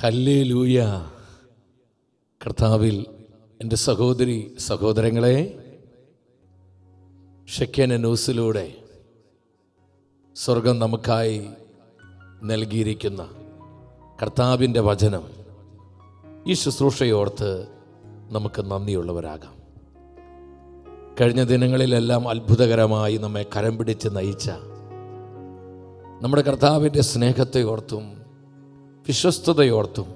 Hallelujah. കർത്താവിൽ എൻ്റെ സഹോദരി സഹോദരങ്ങളെ, ഷെക്കേന ന്യൂസിലൂടെ സ്വർഗം നമുക്കായി നൽകിയിരിക്കുന്ന കർത്താവിൻ്റെ വചനം, ഈ ശുശ്രൂഷയോർത്ത് നമുക്ക് നന്ദിയുള്ളവരാകാം. കഴിഞ്ഞ ദിനങ്ങളിലെല്ലാം അത്ഭുതകരമായി നമ്മെ കരം പിടിച്ച് നയിച്ച നമ്മുടെ കർത്താവിൻ്റെ സ്നേഹത്തെ ഓർത്തും വിശ്വസ്തതയോർത്തും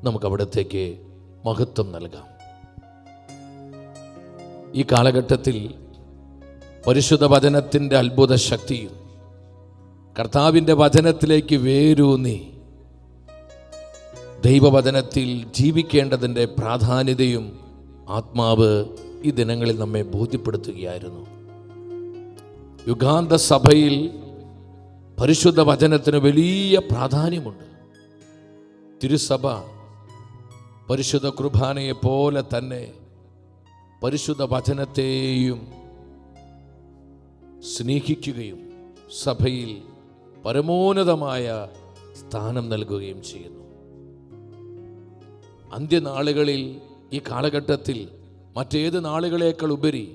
നമുക്ക് അവിടത്തേക്ക് മഹത്വം നൽകാം. ഈ കാലഘട്ടത്തിൽ പരിശുദ്ധ വചനത്തിൻ്റെ അത്ഭുത ശക്തിയും കർത്താവിൻ്റെ വചനത്തിലേക്ക് വേരൂന്നി ദൈവവചനത്തിൽ ജീവിക്കേണ്ടതിൻ്റെ പ്രാധാന്യതയും ആത്മാവ് ഈ ദിനങ്ങളിൽ നമ്മെ ബോധ്യപ്പെടുത്തുകയായിരുന്നു. യുഗാന്ത സഭയിൽ പരിശുദ്ധ വചനത്തിന് വലിയ പ്രാധാന്യമുണ്ട്. തിരുസഭ പരിശുദ്ധ കുർബാനയെ പോലെ തന്നെ പരിശുദ്ധ വചനത്തെയും സ്നേഹിക്കുകയും സഭയിൽ പരമോന്നതമായ സ്ഥാനം നൽകുകയും ചെയ്യുന്നു. അന്ത്യനാളുകളിൽ, ഈ കാലഘട്ടത്തിൽ മറ്റേത് നാളുകളേക്കാൾ ഉപരി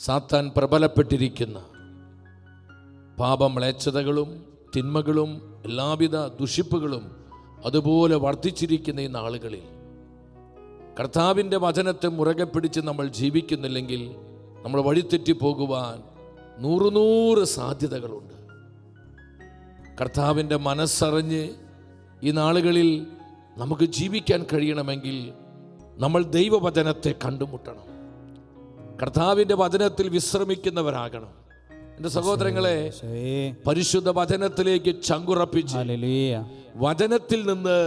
സാത്താൻ പ്രബലപ്പെട്ടിരിക്കുന്ന പാപമ്ലേച്ഛതകളും തിന്മകളും എല്ലാവിധ ദുഷിപ്പുകളും അതുപോലെ വർദ്ധിച്ചിരിക്കുന്ന ഈ നാളുകളിൽ കർത്താവിൻ്റെ വചനത്തെ മുറുകെ പിടിച്ച് നമ്മൾ ജീവിക്കുന്നില്ലെങ്കിൽ നമ്മൾ വഴിതെറ്റി പോകുവാൻ 100 സാധ്യതകളുണ്ട്. കർത്താവിൻ്റെ മനസ്സറിഞ്ഞ് ഈ നാളുകളിൽ നമുക്ക് ജീവിക്കാൻ കഴിയണമെങ്കിൽ നമ്മൾ ദൈവവചനത്തെ കണ്ടുമുട്ടണം. കർത്താവിൻ്റെ വചനത്തിൽ വിശ്രമിക്കുന്നവരാകണം. എൻ്റെ സഹോദരങ്ങളെ, പരിശുദ്ധ വചനത്തിലേക്ക് ചങ്കുറപ്പിച്ച് വചനത്തിൽ നിന്ന്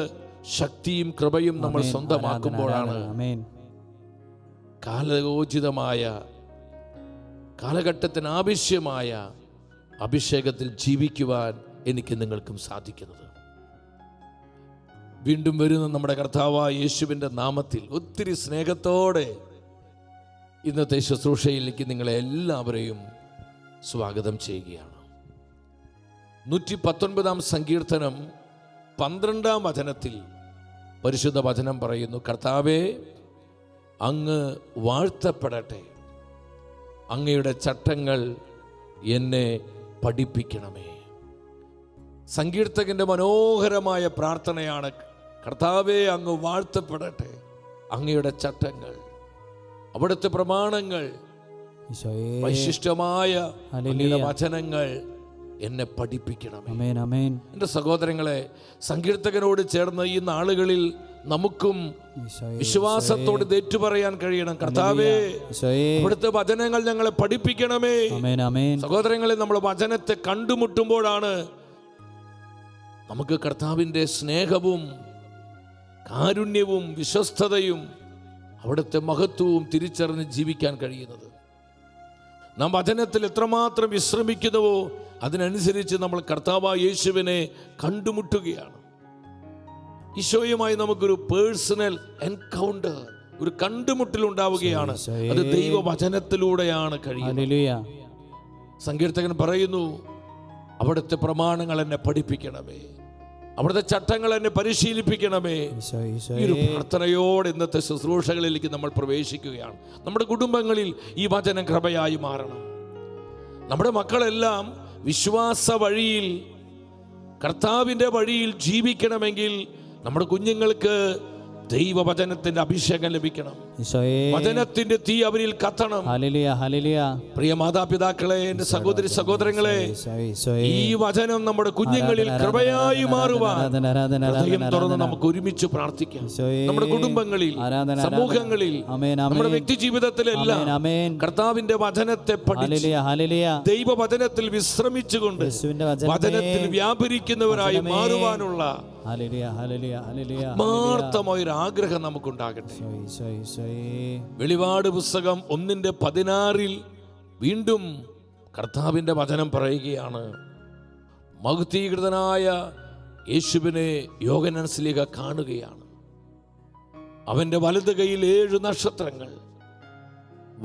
ശക്തിയും കൃപയും നമ്മൾ സ്വന്തമാക്കുമ്പോഴാണ് കാലോചിതമായ കാലഘട്ടത്തിന് ആവശ്യമായ അഭിഷേകത്തിൽ ജീവിക്കുവാൻ എനിക്ക് നിങ്ങൾക്കും സാധിക്കുന്നത്. വീണ്ടും വരുന്ന നമ്മുടെ കർത്താവായ യേശുവിൻ്റെ നാമത്തിൽ ഒത്തിരി സ്നേഹത്തോടെ ഇന്നത്തെ ശുശ്രൂഷയിലേക്ക് നിങ്ങളെ എല്ലാവരെയും സ്വാഗതം ചെയ്യുകയാണ്. 119 സങ്കീർത്തനം 12 വചനത്തിൽ പരിശുദ്ധ വചനം പറയുന്നു, കർത്താവേ, അങ്ങ് വാഴ്ത്തപ്പെടട്ടെ, അങ്ങയുടെ ചട്ടങ്ങൾ എന്നെ പഠിപ്പിക്കണമേ. സങ്കീർത്തകന്റെ മനോഹരമായ പ്രാർത്ഥനയാണ്, കർത്താവേ, അങ്ങ് വാഴ്ത്തപ്പെടട്ടെ, അങ്ങയുടെ ചട്ടങ്ങൾ, അവിടുത്തെ പ്രമാണങ്ങൾ, വൈശിഷ്ടമായ വചനങ്ങൾ എന്നെ പഠിപ്പിക്കണമേ. എൻ്റെ സഹോദരങ്ങളെ, സങ്കീർത്തകനോട് ചേർന്ന് ഈ നാളുകളിൽ നമുക്കും വിശ്വാസത്തോട് ഏറ്റുപറയാൻ കഴിയണം, കർത്താവേ, അവിടുത്തെ വചനങ്ങൾ ഞങ്ങളെ പഠിപ്പിക്കണമേ. സഹോദരങ്ങളെ, നമ്മൾ വചനത്തെ കണ്ടുമുട്ടുമ്പോഴാണ് നമുക്ക് കർത്താവിൻ്റെ സ്നേഹവും കാരുണ്യവും വിശ്വസ്തതയും അവിടുത്തെ മഹത്വവും തിരിച്ചറിഞ്ഞ് ജീവിക്കാൻ കഴിയുന്നത്. നാം വചനത്തിൽ എത്രമാത്രം വിശ്രമിക്കുന്നുവോ അതിനനുസരിച്ച് നമ്മൾ കർത്താവായ യേശുവിനെ കണ്ടുമുട്ടുകയാണ്. ഈശോയുമായി നമുക്കൊരു പേഴ്സണൽ എൻകൗണ്ടർ, ഒരു കണ്ടുമുട്ടൽ ഉണ്ടാവുകയാണ്. അത് ദൈവവചനത്തിലൂടെയാണ് കഴിയുന്നത്. സങ്കീർത്തകൻ പറയുന്നു, അവിടുത്തെ പ്രമാണങ്ങൾ എന്നെ പഠിപ്പിക്കണമേ, അവിടുത്തെ ചട്ടങ്ങൾ എന്നെ പരിശീലിപ്പിക്കണമേ. ഈ ഒരു പ്രാർത്ഥനയോടെ ഇന്നത്തെ ശുശ്രൂഷകളിലേക്ക് നമ്മൾ പ്രവേശിക്കുകയാണ്. നമ്മുടെ കുടുംബങ്ങളിൽ ഈ വചനം കൃപയായി മാറണം. നമ്മുടെ മക്കളെല്ലാം വിശ്വാസ വഴിയിൽ, കർത്താവിൻ്റെ വഴിയിൽ ജീവിക്കണമെങ്കിൽ നമ്മുടെ കുഞ്ഞുങ്ങൾക്ക് ദൈവവചനത്തിന്റെ അഭിഷേകം ലഭിക്കണം. വചനത്തിന്റെ തീ അവരിൽ കത്തണം. പ്രിയ മാതാപിതാക്കളെ, എൻ്റെ സഹോദരി സഹോദരങ്ങളെ, ഈ വചനം നമ്മുടെ കുഞ്ഞുങ്ങളിൽ കൃപയായി മാറുവാൻ ഹൃദയം തുറന്ന് നമുക്ക് ഒരുമിച്ച് പ്രാർത്ഥിക്കാം. നമ്മുടെ കുടുംബങ്ങളിൽ, സമൂഹങ്ങളിൽ, നമ്മുടെ വ്യക്തി ജീവിതത്തിലെല്ലാം കർത്താവിന്റെ വചനത്തെ പഠിച്ച് ദൈവവചനത്തിൽ വിശ്രമിച്ചുകൊണ്ട് വചനത്തിൽ വ്യാപരിക്കുന്നവരായി മാറുവാനുള്ള ആത്മാർത്ഥമായൊരു ആഗ്രഹം നമുക്കുണ്ടാകട്ടെ. വെളിപാട് പുസ്തകം 1:16 വീണ്ടും കർത്താവിൻ്റെ വചനം പറയുകയാണ്, മഹത്വീകൃതനായ യേശുവിനെ യോഹന്നാൻ ശ്ലീഹ കാണുകയാണ്. അവൻ്റെ വലത് കൈയിൽ 7 നക്ഷത്രങ്ങൾ,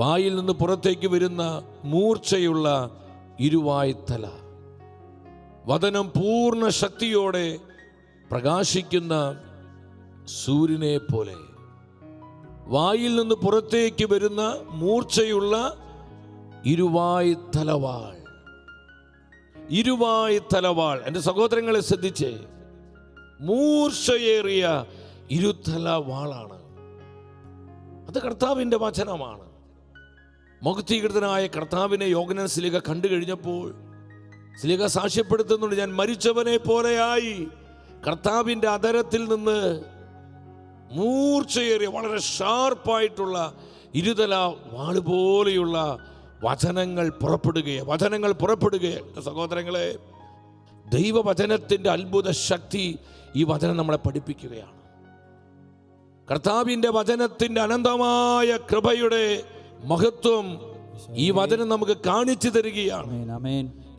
വായിൽ നിന്ന് പുറത്തേക്ക് വരുന്ന മൂർച്ചയുള്ള ഇരുവായ്ത്തല, വചനം പൂർണ്ണ ശക്തിയോടെ പ്രകാശിക്കുന്ന സൂര്യനെ പോലെ, വായിൽ നിന്ന് പുറത്തേക്ക് വരുന്ന മൂർച്ചയുള്ള ഇരുവായ് തലവാൾ. ഇരുവായ് തലവാൾ. എൻ്റെ സഹോദരങ്ങളെ ശ്രദ്ധിച്ചേ, മൂർച്ചയേറിയ ഇരുതല വാളാണ്. അത് കർത്താവിൻ്റെ വചനമാണ്. മഹത്വീകൃതനായ കർത്താവിനെ യോഹന്നാൻ ശ്ലീഹ കണ്ടു കഴിഞ്ഞപ്പോൾ ശ്ലീഹ സാക്ഷ്യപ്പെടുത്തുന്നുണ്ട്, ഞാൻ മരിച്ചവനെ പോലെയായി. കർത്താവിൻ്റെ അധരത്തിൽ നിന്ന് മൂർച്ചയേറിയ വളരെ ഷാർപ്പായിട്ടുള്ള ഇരുതല വാള് പോലെയുള്ള വചനങ്ങൾ പുറപ്പെടുകയാണ്. സഹോദരങ്ങളെ, ദൈവവചനത്തിൻ്റെ അത്ഭുത ശക്തി ഈ വചനം നമ്മളെ പഠിപ്പിക്കുകയാണ്. കർത്താവിൻ്റെ വചനത്തിൻ്റെ അനന്തമായ കൃപയുടെ മഹത്വം ഈ വചനം നമുക്ക് കാണിച്ചു തരികയാണ്.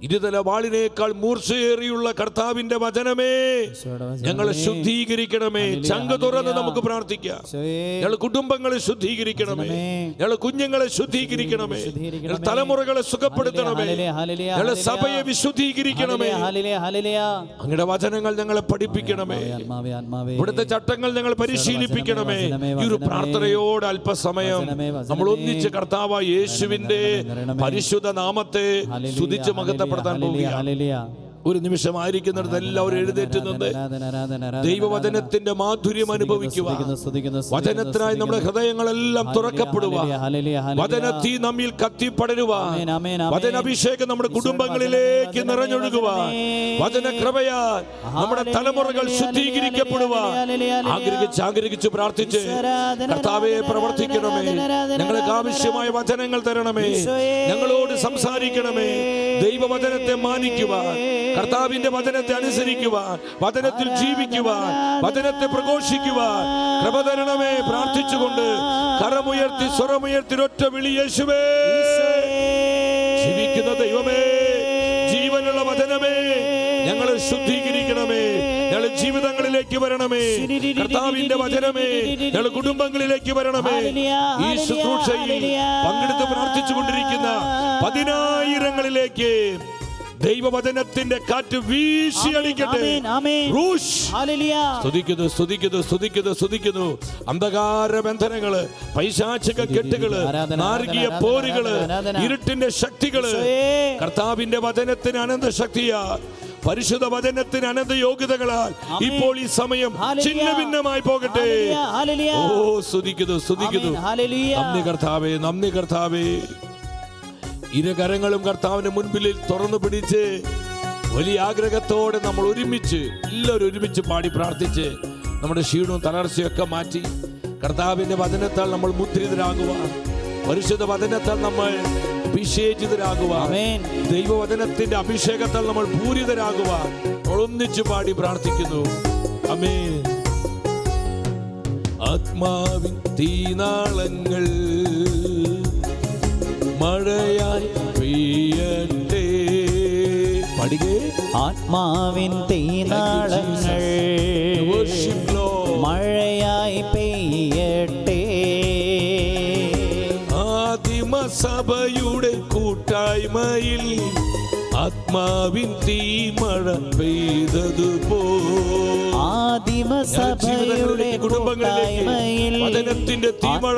ഇരുതല വാളിനേക്കാൾ മൂർച്ചയേറിയുള്ള കർത്താവിന്റെ വചനമേ, ഞങ്ങളെ ശുദ്ധീകരിക്കണമേ. ചങ്ക് തുറന്ന് നമുക്ക് പ്രാർത്ഥിക്കാം. ഞങ്ങൾ കുടുംബങ്ങളെ ശുദ്ധീകരിക്കണമേ, ഞങ്ങൾ കുഞ്ഞുങ്ങളെ ശുദ്ധീകരിക്കണമേ, ഞങ്ങൾ തലമുറകളെ സുഖപ്പെടുത്തണമേ, ഞങ്ങളെ സഭയെ വിശുദ്ധീകരിക്കണമേ. അങ്ങയുടെ വചനങ്ങൾ ഞങ്ങളെ പഠിപ്പിക്കണമേ. ഇവിടുത്തെ ചട്ടങ്ങൾ ഞങ്ങൾ പരിശീലിപ്പിക്കണമേ. ഈ ഒരു പ്രാർത്ഥനയോട് അല്പസമയം നമ്മൾ ഒന്നിച്ച് കർത്താവായ യേശുവിന്റെ പരിശുദ്ധ നാമത്തെ സ്തുതിച്ച് മഹത്വപ്പെടുത്താൻ പോവുകയാണ്. ഒരു നിമിഷമായിരിക്കുന്നിടത്ത് എല്ലാവരും എഴുന്നേറ്റ് നിന്ന് ദൈവവചനത്തിന്റെ മാധുര്യം അനുഭവിക്കുവാൻ, വചനത്തിനായി നമ്മുടെ ഹൃദയങ്ങളെല്ലാം തുറക്കപ്പെടുവാൻ, വചനത്തീ നമ്മിൽ കത്തിപ്പടരുവാൻ, വചനാഭിഷേകം നമ്മുടെ കുടുംബങ്ങളിലേക്ക് നിറഞ്ഞൊഴുകുവാൻ, വചനകൃപയാൽ നമ്മുടെ തലമുറകൾ ശുദ്ധീകരിക്കപ്പെടുവാൻ ആഗ്രഹിച്ച് പ്രാർത്ഥിച്ച് കർത്താവേ പ്രവർത്തിക്കണമേ. ഞങ്ങൾക്ക് ആവശ്യമായ വചനങ്ങൾ തരണമേ, ഞങ്ങളോട് സംസാരിക്കണമേ. ദൈവവചനത്തെ മാനിക്കുവാൻ, കർത്താവിന്റെ വചനത്തെ അനുസരിക്കുവാൻ, വചനത്തിൽ ജീവിക്കുവാൻ, വചനത്തെ പ്രഘോഷിക്കുവാൻ കൃപ തരണമേ. പ്രാർത്ഥിച്ചുകൊണ്ട് കരമുയർത്തി സ്വരമുയർത്തി ഒറ്റ വിളി, യേശുവേ. ജീവിക്കുന്ന ദൈവമേ, ജീവനുള്ള വചനമേ, ഞങ്ങളെ ശുദ്ധീകരിക്കണമേ. ഞങ്ങളുടെ ജീവിതങ്ങളിലേക്ക് വരണമേ. കർത്താവിന്റെ വചനമേ, ഞങ്ങളുടെ കുടുംബങ്ങളിലേക്ക് വരണമേ. ഈ ശുശ്രൂഷയിൽ പങ്കെടുത്ത് പ്രാർത്ഥിച്ചു കൊണ്ടിരിക്കുന്ന 10,000ങ്ങളിലേക്ക് ദൈവവചനത്തിന്റെ കാറ്റ് വീശി അടിക്കട്ടെ. സ്തുതിക്കുന്നു. അന്ധകാര ബന്ധനങ്ങള്, പൈശാചിക കെട്ടുകള്, നാരകീയ പോരുകള്, ഇരുട്ടിന്റെ ശക്തികള് കർത്താവിന്റെ വചനത്തിന് അനന്ത ശക്തിയാ, പരിശുദ്ധ വചനത്തിന് അനന്ത യോഗ്യതകളാൽ ഇപ്പോൾ ഈ സമയം ഛിന്ന ഭിന്നമായി പോകട്ടെ. ഓ സ്തുതിക്കുന്നു. നന്ദി കർത്താവേ. ഇരുകരങ്ങളും കർത്താവിന്റെ മുൻപിൽ തുറന്നു പിടിച്ച് വലിയ ആഗ്രഹത്തോടെ നമ്മൾ എല്ലാവരും ഒരുമിച്ച് പാടി പ്രാർത്ഥിച്ച് നമ്മുടെ ക്ഷീണവും തളർച്ചയൊക്കെ മാറ്റി കർത്താവിന്റെ വചനത്താൽ നമ്മൾ മുദ്രിതരാകുവാൻ, പരിശുദ്ധ വചനത്താൽ നമ്മൾ അഭിഷേചിതരാകുവാൻ, ദൈവവചനത്തിന്റെ അഭിഷേകത്താൽ നമ്മൾ പൂരിതരാകുവാൻ ഒന്നിച്ചു പാടി പ്രാർത്ഥിക്കുന്നു. ആമേൻ. ആത്മാവിൻ തീനാളങ്ങൾ മഴയായി പെയ്യട്ടെ. പഠിക്കേ. ആത്മാവിൻ തീനാളങ്ങൾ മഴയായി പെയ്യട്ടെ. ആദിമസഭയുടെ കൂട്ടായ്മയിൽ ആത്മാവിൻ തീമഴ പെയ്തതുപോ. ആദിമസഭയുടെ കൂട്ടായ്മയിൽ വചനത്തിന്റെ തീമഴ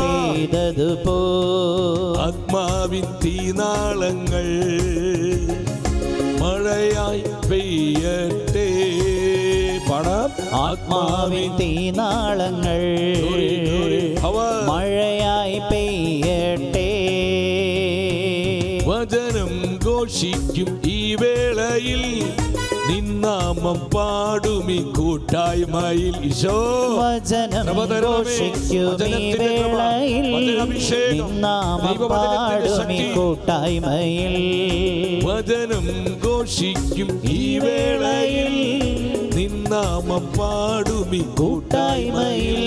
പെയ്തതുപോ. ആത്മാവിൻ തീനാളങ്ങൾ മഴയായി പെയ്യട്ടെ. പാടാം. ആത്മാവിൻ തീനാളങ്ങൾ മഴയായി പെയ്യട്ടെ. വചനം ഘോഷിക്കും ഈ വേളയിൽ, നിന്നാമം പാടുമി കൂട്ടായ്മയിൽ. ഈശോ വചനം ഘോഷിക്കും ഈ വേളയിൽ, നിന്നാമം പാടുമി കൂട്ടായ്മയിൽ. വചനം ഘോഷിക്കും ഈ വേളയിൽ, നിന്നാമം പാടുമി കൂട്ടായ്മയിൽ.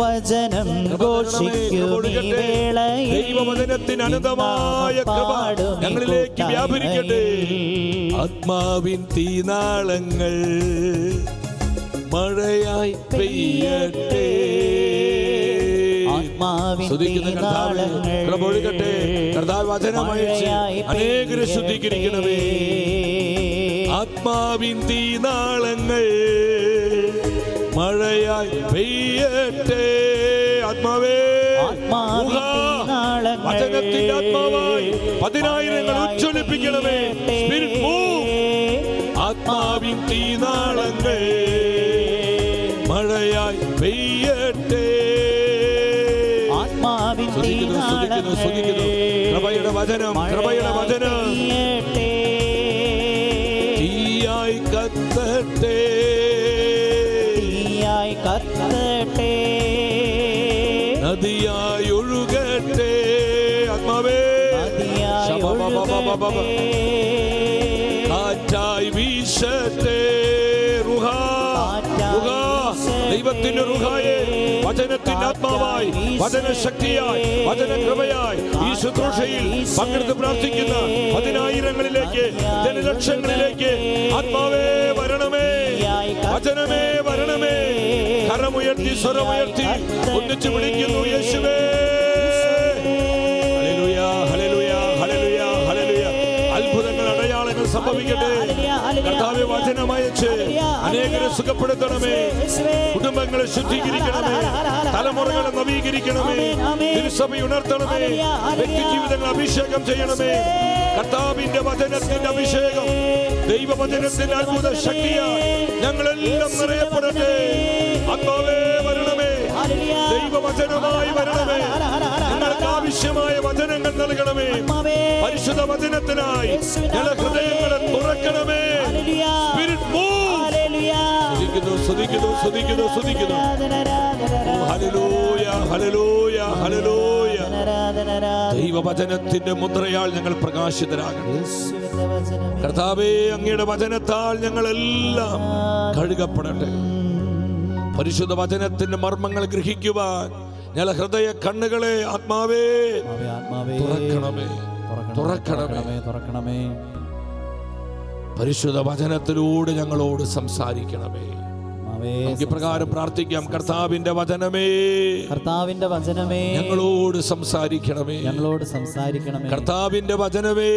വചനം ഘോഷിക്കും ഈ വേളയിൽ, ദൈവവചനത്തിന് അനന്തമായ കൃപ ഞങ്ങളിലേക്ക് വ്യാപരിക്കട്ടെ. ആത്മാവിൻ തീനാളങ്ങൾ മഴയായി പെയ്യട്ടെ. ആത്മാവിൻ തീനാളങ്ങൾ കർത്താവ് വചനമയച്ച് അനേകരെ ശുദ്ധീകരിക്കണമേ. ആത്മാവിൻ തീനാളങ്ങൾ മഴയായി പെയ്യട്ടെ. ആത്മാവേ, വചനത്തിന്റെ ആത്മാവായി 10,000 ഉജ്ജ്വലിപ്പിക്കണമേ. Spirit move. ആത്മാവിൻ തീനാളങ്ങൾ മഴയായി പെയ്യട്ടെ. സ്തുതിക്കുന്നു. കൃപയുടെ വചനം, കൃപയുടെ വചനം തീയായി കത്തട്ടെ, തീയായി കത്തട്ടെ, നദിയായി ഒഴുകട്ടെ. ആത്മാവേ, കാറ്റായി വീശട്ടെ. ദൈവത്തിന്റെ റുഹായെ, വചനത്തിന്റെ ആത്മാവായി, വചനശക്തിയായി, വചനകൃപയായി ഈ ശുശ്രൂഷയിൽ പങ്കെടുത്ത് പ്രാർത്ഥിക്കുന്ന 10,000ങ്ങളിലേക്ക്, ജനലക്ഷങ്ങളിലേക്ക് ആത്മാവേ വരണമേ, വചനമേ വരണമേ. കരമുയർത്തി, സ്വരമുയർത്തി ഒന്നിച്ചു വിളിക്കുന്നു യേശുവേ. Hallelujah, hallelujah, hallelujah, hallelujah. അത്ഭുതങ്ങൾ, അടയാളങ്ങൾ സംഭവിക്കട്ടെ. കർത്താവേ, വചനമയച്ച് അനേകരെ സുഖപ്പെടുത്തണമേ. കുടുംബങ്ങളെ ശുദ്ധീകരിക്കണമേ. തലമുറകളെ നവീകരിക്കണമേ. തിരുസഭ ഉണർത്തണമേ. വ്യക്തി ജീവിതങ്ങൾ അഭിഷേകം ചെയ്യണമേ. കർത്താവിന്റെ വചനത്തിന്റെ അഭിഷേകം, ദൈവവചനത്തിന്റെ അത്ഭുത ശക്തിയായി ഞങ്ങളെല്ലാം നിറയപ്പെടട്ടെ. ആത്മാവേ വരണമേ, ദൈവവചനമായി വരണമേ. ഞങ്ങൾക്ക് ആവശ്യമായ വചനങ്ങൾ നൽകണമേ. പരിശുദ്ധ വചനത്തിനായി ഞങ്ങളുടെ ഹൃദയങ്ങളെ തുറക്കണമേ. Spirit move. സ്തുതിക്കുന്നു, സ്തുതിക്കുന്നു, സ്തുതിക്കുന്നു. Hallelujah, hallelujah, hallelujah. ദൈവവചനത്തിന്റെ മുദ്രയാൽ ഞങ്ങൾ പ്രകാശിതരാകട്ടെ. കർത്താവേ, അങ്ങയുടെ വചനത്താൽ ഞങ്ങളെല്ലാം കഴുകപ്പെടട്ടെ. പരിശുദ്ധ വചനത്തിന്റെ മർമ്മങ്ങൾ ഗ്രഹിക്കുവാൻ ഞങ്ങളുടെ ഹൃദയ കണ്ണുകളെ ആത്മാവേ തുറക്കണമേ, തുറക്കണമേ. പരിശുദ്ധ വചനത്തിലൂടെ ഞങ്ങളോട് സംസാരിക്കണമേ. ഇപ്രകാരം പ്രാർത്ഥിക്കാം. കർത്താവിന്റെ വചനമേ, കർത്താവിന്റെ വചനമേ, ഞങ്ങളോട് സംസാരിക്കണമേ, ഞങ്ങളോട് സംസാരിക്കണമേ. കർത്താവിന്റെ വചനമേ,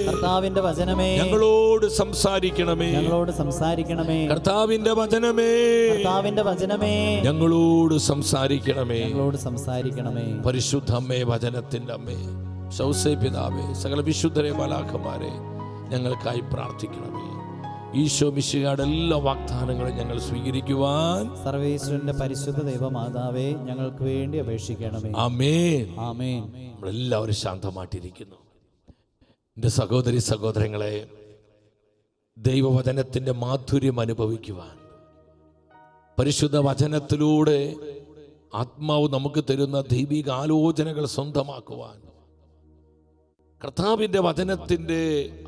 കർത്താവിന്റെ വചനമേ, ഞങ്ങളോട് സംസാരിക്കണമേ, ഞങ്ങളോട് സംസാരിക്കണമേ. കർത്താവിന്റെ വചനമേ, കർത്താവിന്റെ വചനമേ, ഞങ്ങളോട് സംസാരിക്കണമേ, ഞങ്ങളോട് സംസാരിക്കണമേ. പരിശുദ്ധ അമ്മേ, വചനത്തിന്റെ അമ്മേ, ശൗസേ പിതാവേ, സകല വിശുദ്ധരെ, മാലാഖമാരെ ഞങ്ങൾക്കായി പ്രാർത്ഥിക്കണമേ. ഈശോ മിശിഹായുടെ എല്ലാ വാഗ്ദാനങ്ങളും ഞങ്ങൾ സ്വീകരിക്കുവാൻ സർവേശ്വരന്റെ പരിശുദ്ധ ദൈവമാതാവേ ഞങ്ങൾക്ക് വേണ്ടി അപേക്ഷിക്കണമേ. ആമേൻ, ആമേൻ. നമ്മളെല്ലാവരും ശാന്തമായിട്ടിരിക്കുന്നു. എൻ്റെ സഹോദരി സഹോദരങ്ങളെ, ദൈവവചനത്തിൻ്റെ മാധുര്യം അനുഭവിക്കുവാൻ, പരിശുദ്ധ വചനത്തിലൂടെ ആത്മാവ് നമുക്ക് തരുന്ന ദൈവിക ആലോചനകൾ സ്വന്തമാക്കുവാൻ, കർത്താവിൻ്റെ വചനത്തിൻ്റെ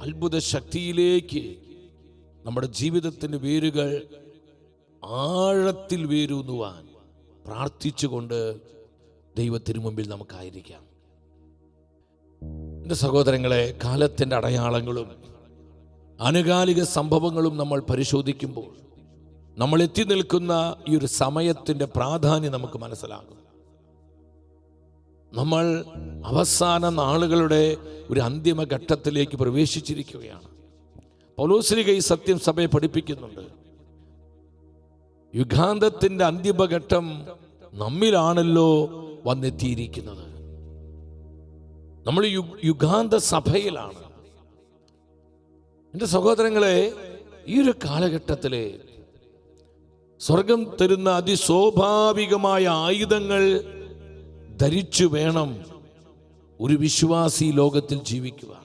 അത്ഭുത ശക്തിയിലേക്ക് നമ്മുടെ ജീവിതത്തിൻ്റെ വേരുകൾ ആഴത്തിൽ വേരൂന്നുവാൻ പ്രാർത്ഥിച്ചുകൊണ്ട് ദൈവത്തിനു മുമ്പിൽ നമുക്കായിരിക്കാം. എൻ്റെ സഹോദരങ്ങളെ, കാലത്തിൻ്റെ അടയാളങ്ങളും ആനുകാലിക സംഭവങ്ങളും നമ്മൾ പരിശോധിക്കുമ്പോൾ നമ്മൾ എത്തി നിൽക്കുന്ന ഈ ഒരു സമയത്തിൻ്റെ പ്രാധാന്യം നമുക്ക് മനസ്സിലാകും. നമ്മൾ അവസാന നാളുകളുടെ ഒരു അന്തിമഘട്ടത്തിലേക്ക് പ്രവേശിച്ചിരിക്കുകയാണ്. പൗലോസ്ലീഹ ഈ സത്യം സഭയെ പഠിപ്പിക്കുന്നുണ്ട്. യുഗാന്തത്തിന്റെ അന്തിമഘട്ടം നമ്മിലാണല്ലോ വന്നെത്തിയിരിക്കുന്നത്. നമ്മൾ യുഗാന്ത സഭയിലാണ്. എൻ്റെ സഹോദരങ്ങളെ, ഈ ഒരു കാലഘട്ടത്തിലെ സ്വർഗം തരുന്ന അതിസ്വാഭാവികമായ ആയുധങ്ങൾ ധരിച്ചു വേണം ഒരു വിശ്വാസി ലോകത്തിൽ ജീവിക്കുവാൻ.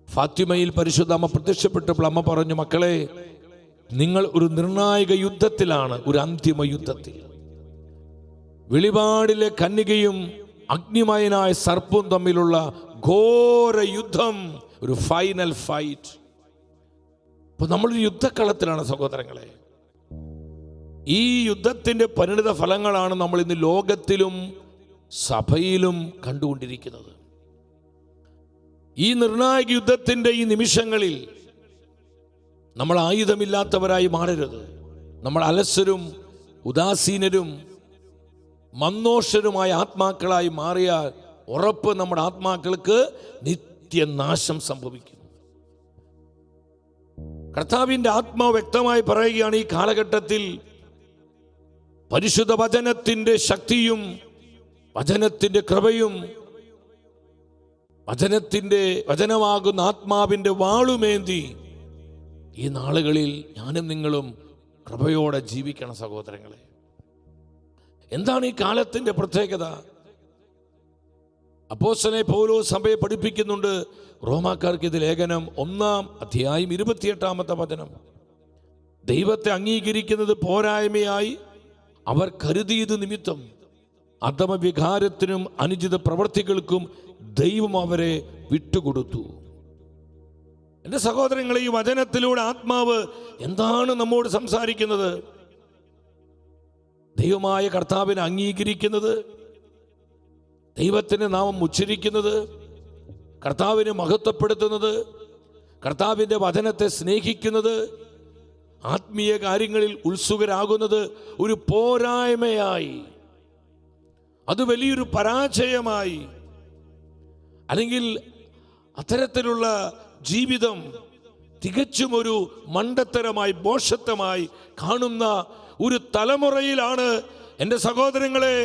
ഫാത്തിമയിൽ പരിശുദ്ധ അമ്മ പ്രത്യക്ഷപ്പെട്ടപ്പോൾ അമ്മ പറഞ്ഞു, മക്കളെ, നിങ്ങൾ ഒരു നിർണായക യുദ്ധത്തിലാണ്, ഒരു അന്തിമ യുദ്ധത്തിൽ. വെളിപാടിലെ കന്യകയും അഗ്നിമയനായ സർപ്പവും തമ്മിലുള്ള ഘോര യുദ്ധം, ഒരു ഫൈനൽ ഫൈറ്റ്. അപ്പൊ നമ്മളൊരു യുദ്ധക്കളത്തിലാണ് സഹോദരങ്ങളെ. ഈ യുദ്ധത്തിന്റെ പരിണിത ഫലങ്ങളാണ് നമ്മൾ ഇന്ന് ലോകത്തിലും സഭയിലും കണ്ടുകൊണ്ടിരിക്കുന്നത്. ഈ നിർണായക യുദ്ധത്തിന്റെ ഈ നിമിഷങ്ങളിൽ നമ്മൾ ആയുധമില്ലാത്തവരായി മാറരുത്. നമ്മൾ അലസരും ഉദാസീനരും മന്ദോഷരുമായ ആത്മാക്കളായി മാറിയാൽ ഉറപ്പ് നമ്മുടെ ആത്മാക്കൾക്ക് നിത്യനാശം സംഭവിക്കും. കർത്താവിൻ്റെ ആത്മാവ് വ്യക്തമായി പറയുകയാണ്, ഈ കാലഘട്ടത്തിൽ പരിശുദ്ധ വചനത്തിൻ്റെ ശക്തിയും വചനത്തിൻ്റെ കൃപയും വചനമാകുന്ന ആത്മാവിൻ്റെ വാളുമേന്തി ഈ നാളുകളിൽ ഞാനും നിങ്ങളും കൃപയോടെ ജീവിക്കണം സഹോദരങ്ങളെ. എന്താണ് ഈ കാലത്തിൻ്റെ പ്രത്യേകത? അപ്പോസ്തലനായ പൗലോസ് സഭയെ പഠിപ്പിക്കുന്നുണ്ട്. റോമാക്കാർക്ക് ഇത് ലേഖനം 1-ാം അധ്യായം 28-ാമത്തെ വചനം. ദൈവത്തെ അംഗീകരിക്കുന്നത് പോരായ്മയായി അവർ കരുതിയത് നിമിത്തം അധമവികാരത്തിനും അനുചിത പ്രവൃത്തികൾക്കും ദൈവം അവരെ വിട്ടുകൊടുത്തു. എൻ്റെ സഹോദരങ്ങളെ, ഈ വചനത്തിലൂടെ ആത്മാവ് എന്താണ് നമ്മോട് സംസാരിക്കുന്നത്? ദൈവമായ കർത്താവിനെ അംഗീകരിക്കുന്നത്, ദൈവത്തിൻ്റെ നാമം ഉച്ചരിക്കുന്നത്, കർത്താവിനെ മഹത്വപ്പെടുത്തുന്നത്, കർത്താവിൻ്റെ വചനത്തെ സ്നേഹിക്കുന്നത്, ആത്മീയ കാര്യങ്ങളിൽ ഉത്സുകരാകുന്നത് ഒരു പോരായ്മയായി, അത് വലിയൊരു പരാജയമായി, അല്ലെങ്കിൽ അത്തരത്തിലുള്ള ജീവിതം തികച്ചും ഒരു മണ്ടത്തരമായി, ഭോഷത്വമായി കാണുന്ന ഒരു തലമുറയിലാണ് എൻ്റെ സഹോദരങ്ങളെ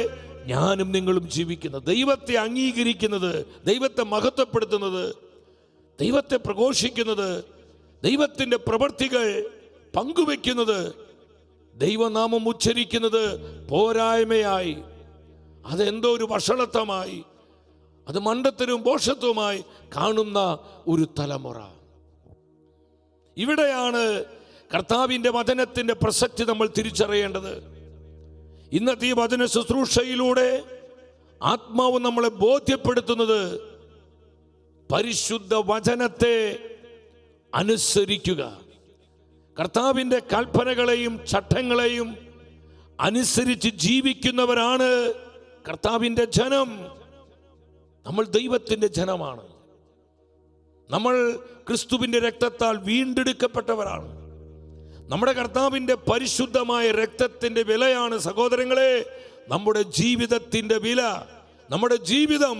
ഞാനും നിങ്ങളും ജീവിക്കുന്നത്. ദൈവത്തെ അംഗീകരിക്കുന്നത്, ദൈവത്തെ മഹത്വപ്പെടുത്തുന്നത്, ദൈവത്തെ പ്രഘോഷിക്കുന്നത്, ദൈവത്തിൻ്റെ പ്രവൃത്തികൾ പങ്കുവെക്കുന്നത്, ദൈവനാമം ഉച്ചരിക്കുന്നത് പോരായ്മയായി, അതെന്തോ ഒരു വഷളത്വമായി, അത് മണ്ടത്തരവും ഭോഷത്വമായി കാണുന്ന ഒരു തലമുറ. ഇവിടെയാണ് കർത്താവിൻ്റെ വചനത്തിൻ്റെ പ്രസക്തി നമ്മൾ തിരിച്ചറിയേണ്ടത്. ഇന്നത്തെ ഈ വചന ശുശ്രൂഷയിലൂടെ ആത്മാവ് നമ്മളെ ബോധ്യപ്പെടുത്തുന്നത് പരിശുദ്ധ വചനത്തെ അനുസരിക്കുക, കർത്താവിൻ്റെ കൽപ്പനകളെയും ചട്ടങ്ങളെയും അനുസരിച്ച് ജീവിക്കുന്നവരാണ് കർത്താവിൻ്റെ ജനം. നമ്മൾ ദൈവത്തിൻ്റെ ജനമാണ്. നമ്മൾ ക്രിസ്തുവിൻ്റെ രക്തത്താൽ വീണ്ടെടുക്കപ്പെട്ടവരാണ്. നമ്മുടെ കർത്താവിൻ്റെ പരിശുദ്ധമായ രക്തത്തിൻ്റെ വിലയാണ് സഹോദരങ്ങളെ നമ്മുടെ ജീവിതത്തിൻ്റെ വില. നമ്മുടെ ജീവിതം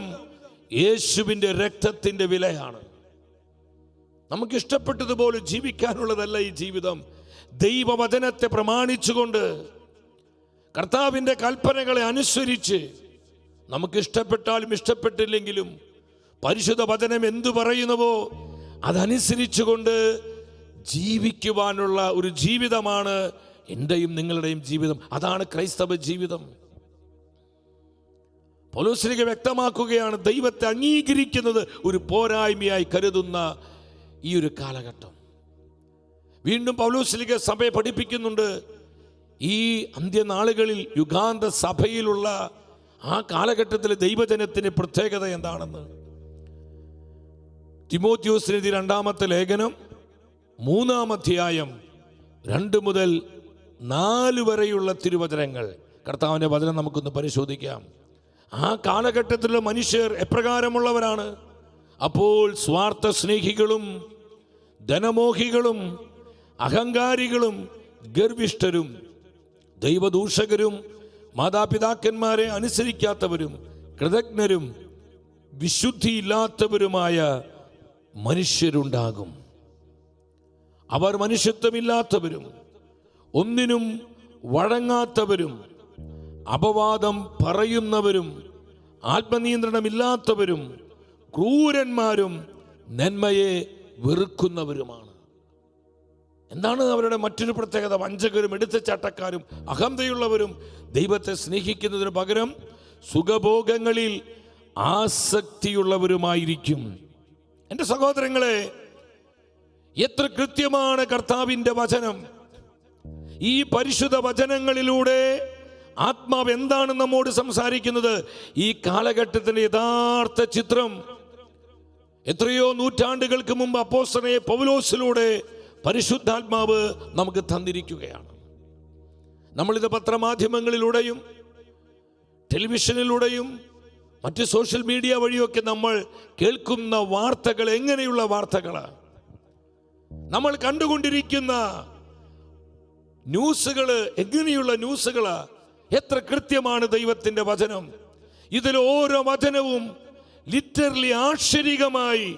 യേശുവിൻ്റെ രക്തത്തിൻ്റെ വിലയാണ്. നമുക്ക് ഇഷ്ടപ്പെട്ടതുപോലെ ജീവിക്കാനുള്ളതല്ല ഈ ജീവിതം. ദൈവവചനത്തെ പ്രമാണിച്ചുകൊണ്ട് കർത്താവിൻ്റെ കൽപ്പനകളെ അനുസരിച്ച് നമുക്ക് ഇഷ്ടപ്പെട്ടാലും ഇഷ്ടപ്പെട്ടില്ലെങ്കിലും പരിശുദ്ധ വചനം എന്തു പറയുന്നുവോ അതനുസരിച്ചുകൊണ്ട് ജീവിക്കുവാനുള്ള ഒരു ജീവിതമാണ് എൻ്റെയും നിങ്ങളുടെയും ജീവിതം. അതാണ് ക്രൈസ്തവ ജീവിതം. പൗലോസ് വ്യക്തമാക്കുകയാണ്, ദൈവത്തെ അംഗീകരിക്കുന്നത് ഒരു പോരായ്മയായി കരുതുന്ന ഈ ഒരു കാലഘട്ടം. വീണ്ടും പൗലോസ് സഭയെ പഠിപ്പിക്കുന്നുണ്ട്, ഈ അന്ത്യനാളുകളിൽ യുഗാന്ത സഭയിലുള്ള ആ കാലഘട്ടത്തിലെ ദൈവജനത്തിന് പ്രത്യേകത എന്താണെന്ന്. തിമോത്തിയോസിന് 2-ാമത്തെ ലേഖനം 3-ാം അധ്യായം 2 മുതൽ 4 വരെയുള്ള തിരുവചനങ്ങൾ, കർത്താവിൻ്റെ വചനം നമുക്കൊന്ന് പരിശോധിക്കാം. ആ കാലഘട്ടത്തിലുള്ള മനുഷ്യർ എപ്രകാരമുള്ളവരാണ്? അപ്പോൾ സ്വാർത്ഥ സ്നേഹികളും ധനമോഹികളും അഹങ്കാരികളും ഗർവിഷ്ഠരും ദൈവദൂഷകരും മാതാപിതാക്കന്മാരെ അനുസരിക്കാത്തവരും കൃതജ്ഞരും വിശുദ്ധിയില്ലാത്തവരുമായ മനുഷ്യരുണ്ടാകും. അവർ മനുഷ്യത്വമില്ലാത്തവരും ഒന്നിനും വഴങ്ങാത്തവരും അപവാദം പറയുന്നവരും ആത്മനിയന്ത്രണമില്ലാത്തവരും ക്രൂരന്മാരും നന്മയെ വെറുക്കുന്നവരുമാണ്. എന്താണ് അവരുടെ മറ്റൊരു പ്രത്യേകത? വഞ്ചകരും എടുത്തുചാട്ടക്കാരും അഹന്തയുള്ളവരും ദൈവത്തെ സ്നേഹിക്കുന്നതിന് പകരം സുഖഭോഗങ്ങളിൽ ആസക്തിയുള്ളവരുമായിരിക്കും. എൻ്റെ സഹോദരങ്ങളെ, എത്ര കൃത്യമാണ് കർത്താവിൻ്റെ വചനം! ഈ പരിശുദ്ധ വചനങ്ങളിലൂടെ ആത്മാവ് എന്താണ് നമ്മോട് സംസാരിക്കുന്നത്? ഈ കാലഘട്ടത്തിൻ്റെ യഥാർത്ഥ ചിത്രം എത്രയോ നൂറ്റാണ്ടുകൾക്ക് മുമ്പ് അപ്പോസ്തലനായ പൗലോസിലൂടെ പരിശുദ്ധാത്മാവ് നമുക്ക് തന്നിരിക്കുകയാണ്. നമ്മളിത് പത്രമാധ്യമങ്ങളിലൂടെയും ടെലിവിഷനിലൂടെയും മറ്റ് സോഷ്യൽ മീഡിയ വഴിയൊക്കെ നമ്മൾ കേൾക്കുന്ന വാർത്തകൾ എങ്ങനെയുള്ള വാർത്തകളാണ്? നമ്മൾ കണ്ടുകൊണ്ടിരിക്കുന്ന ന്യൂസുകൾ എങ്ങനെയുള്ള ന്യൂസുകളാ? എത്ര കൃത്യമാണ് ദൈവത്തിൻ്റെ വചനം! ഇതിൽ ഓരോ വചനവും ലിറ്ററലി ആക്ഷരികമായി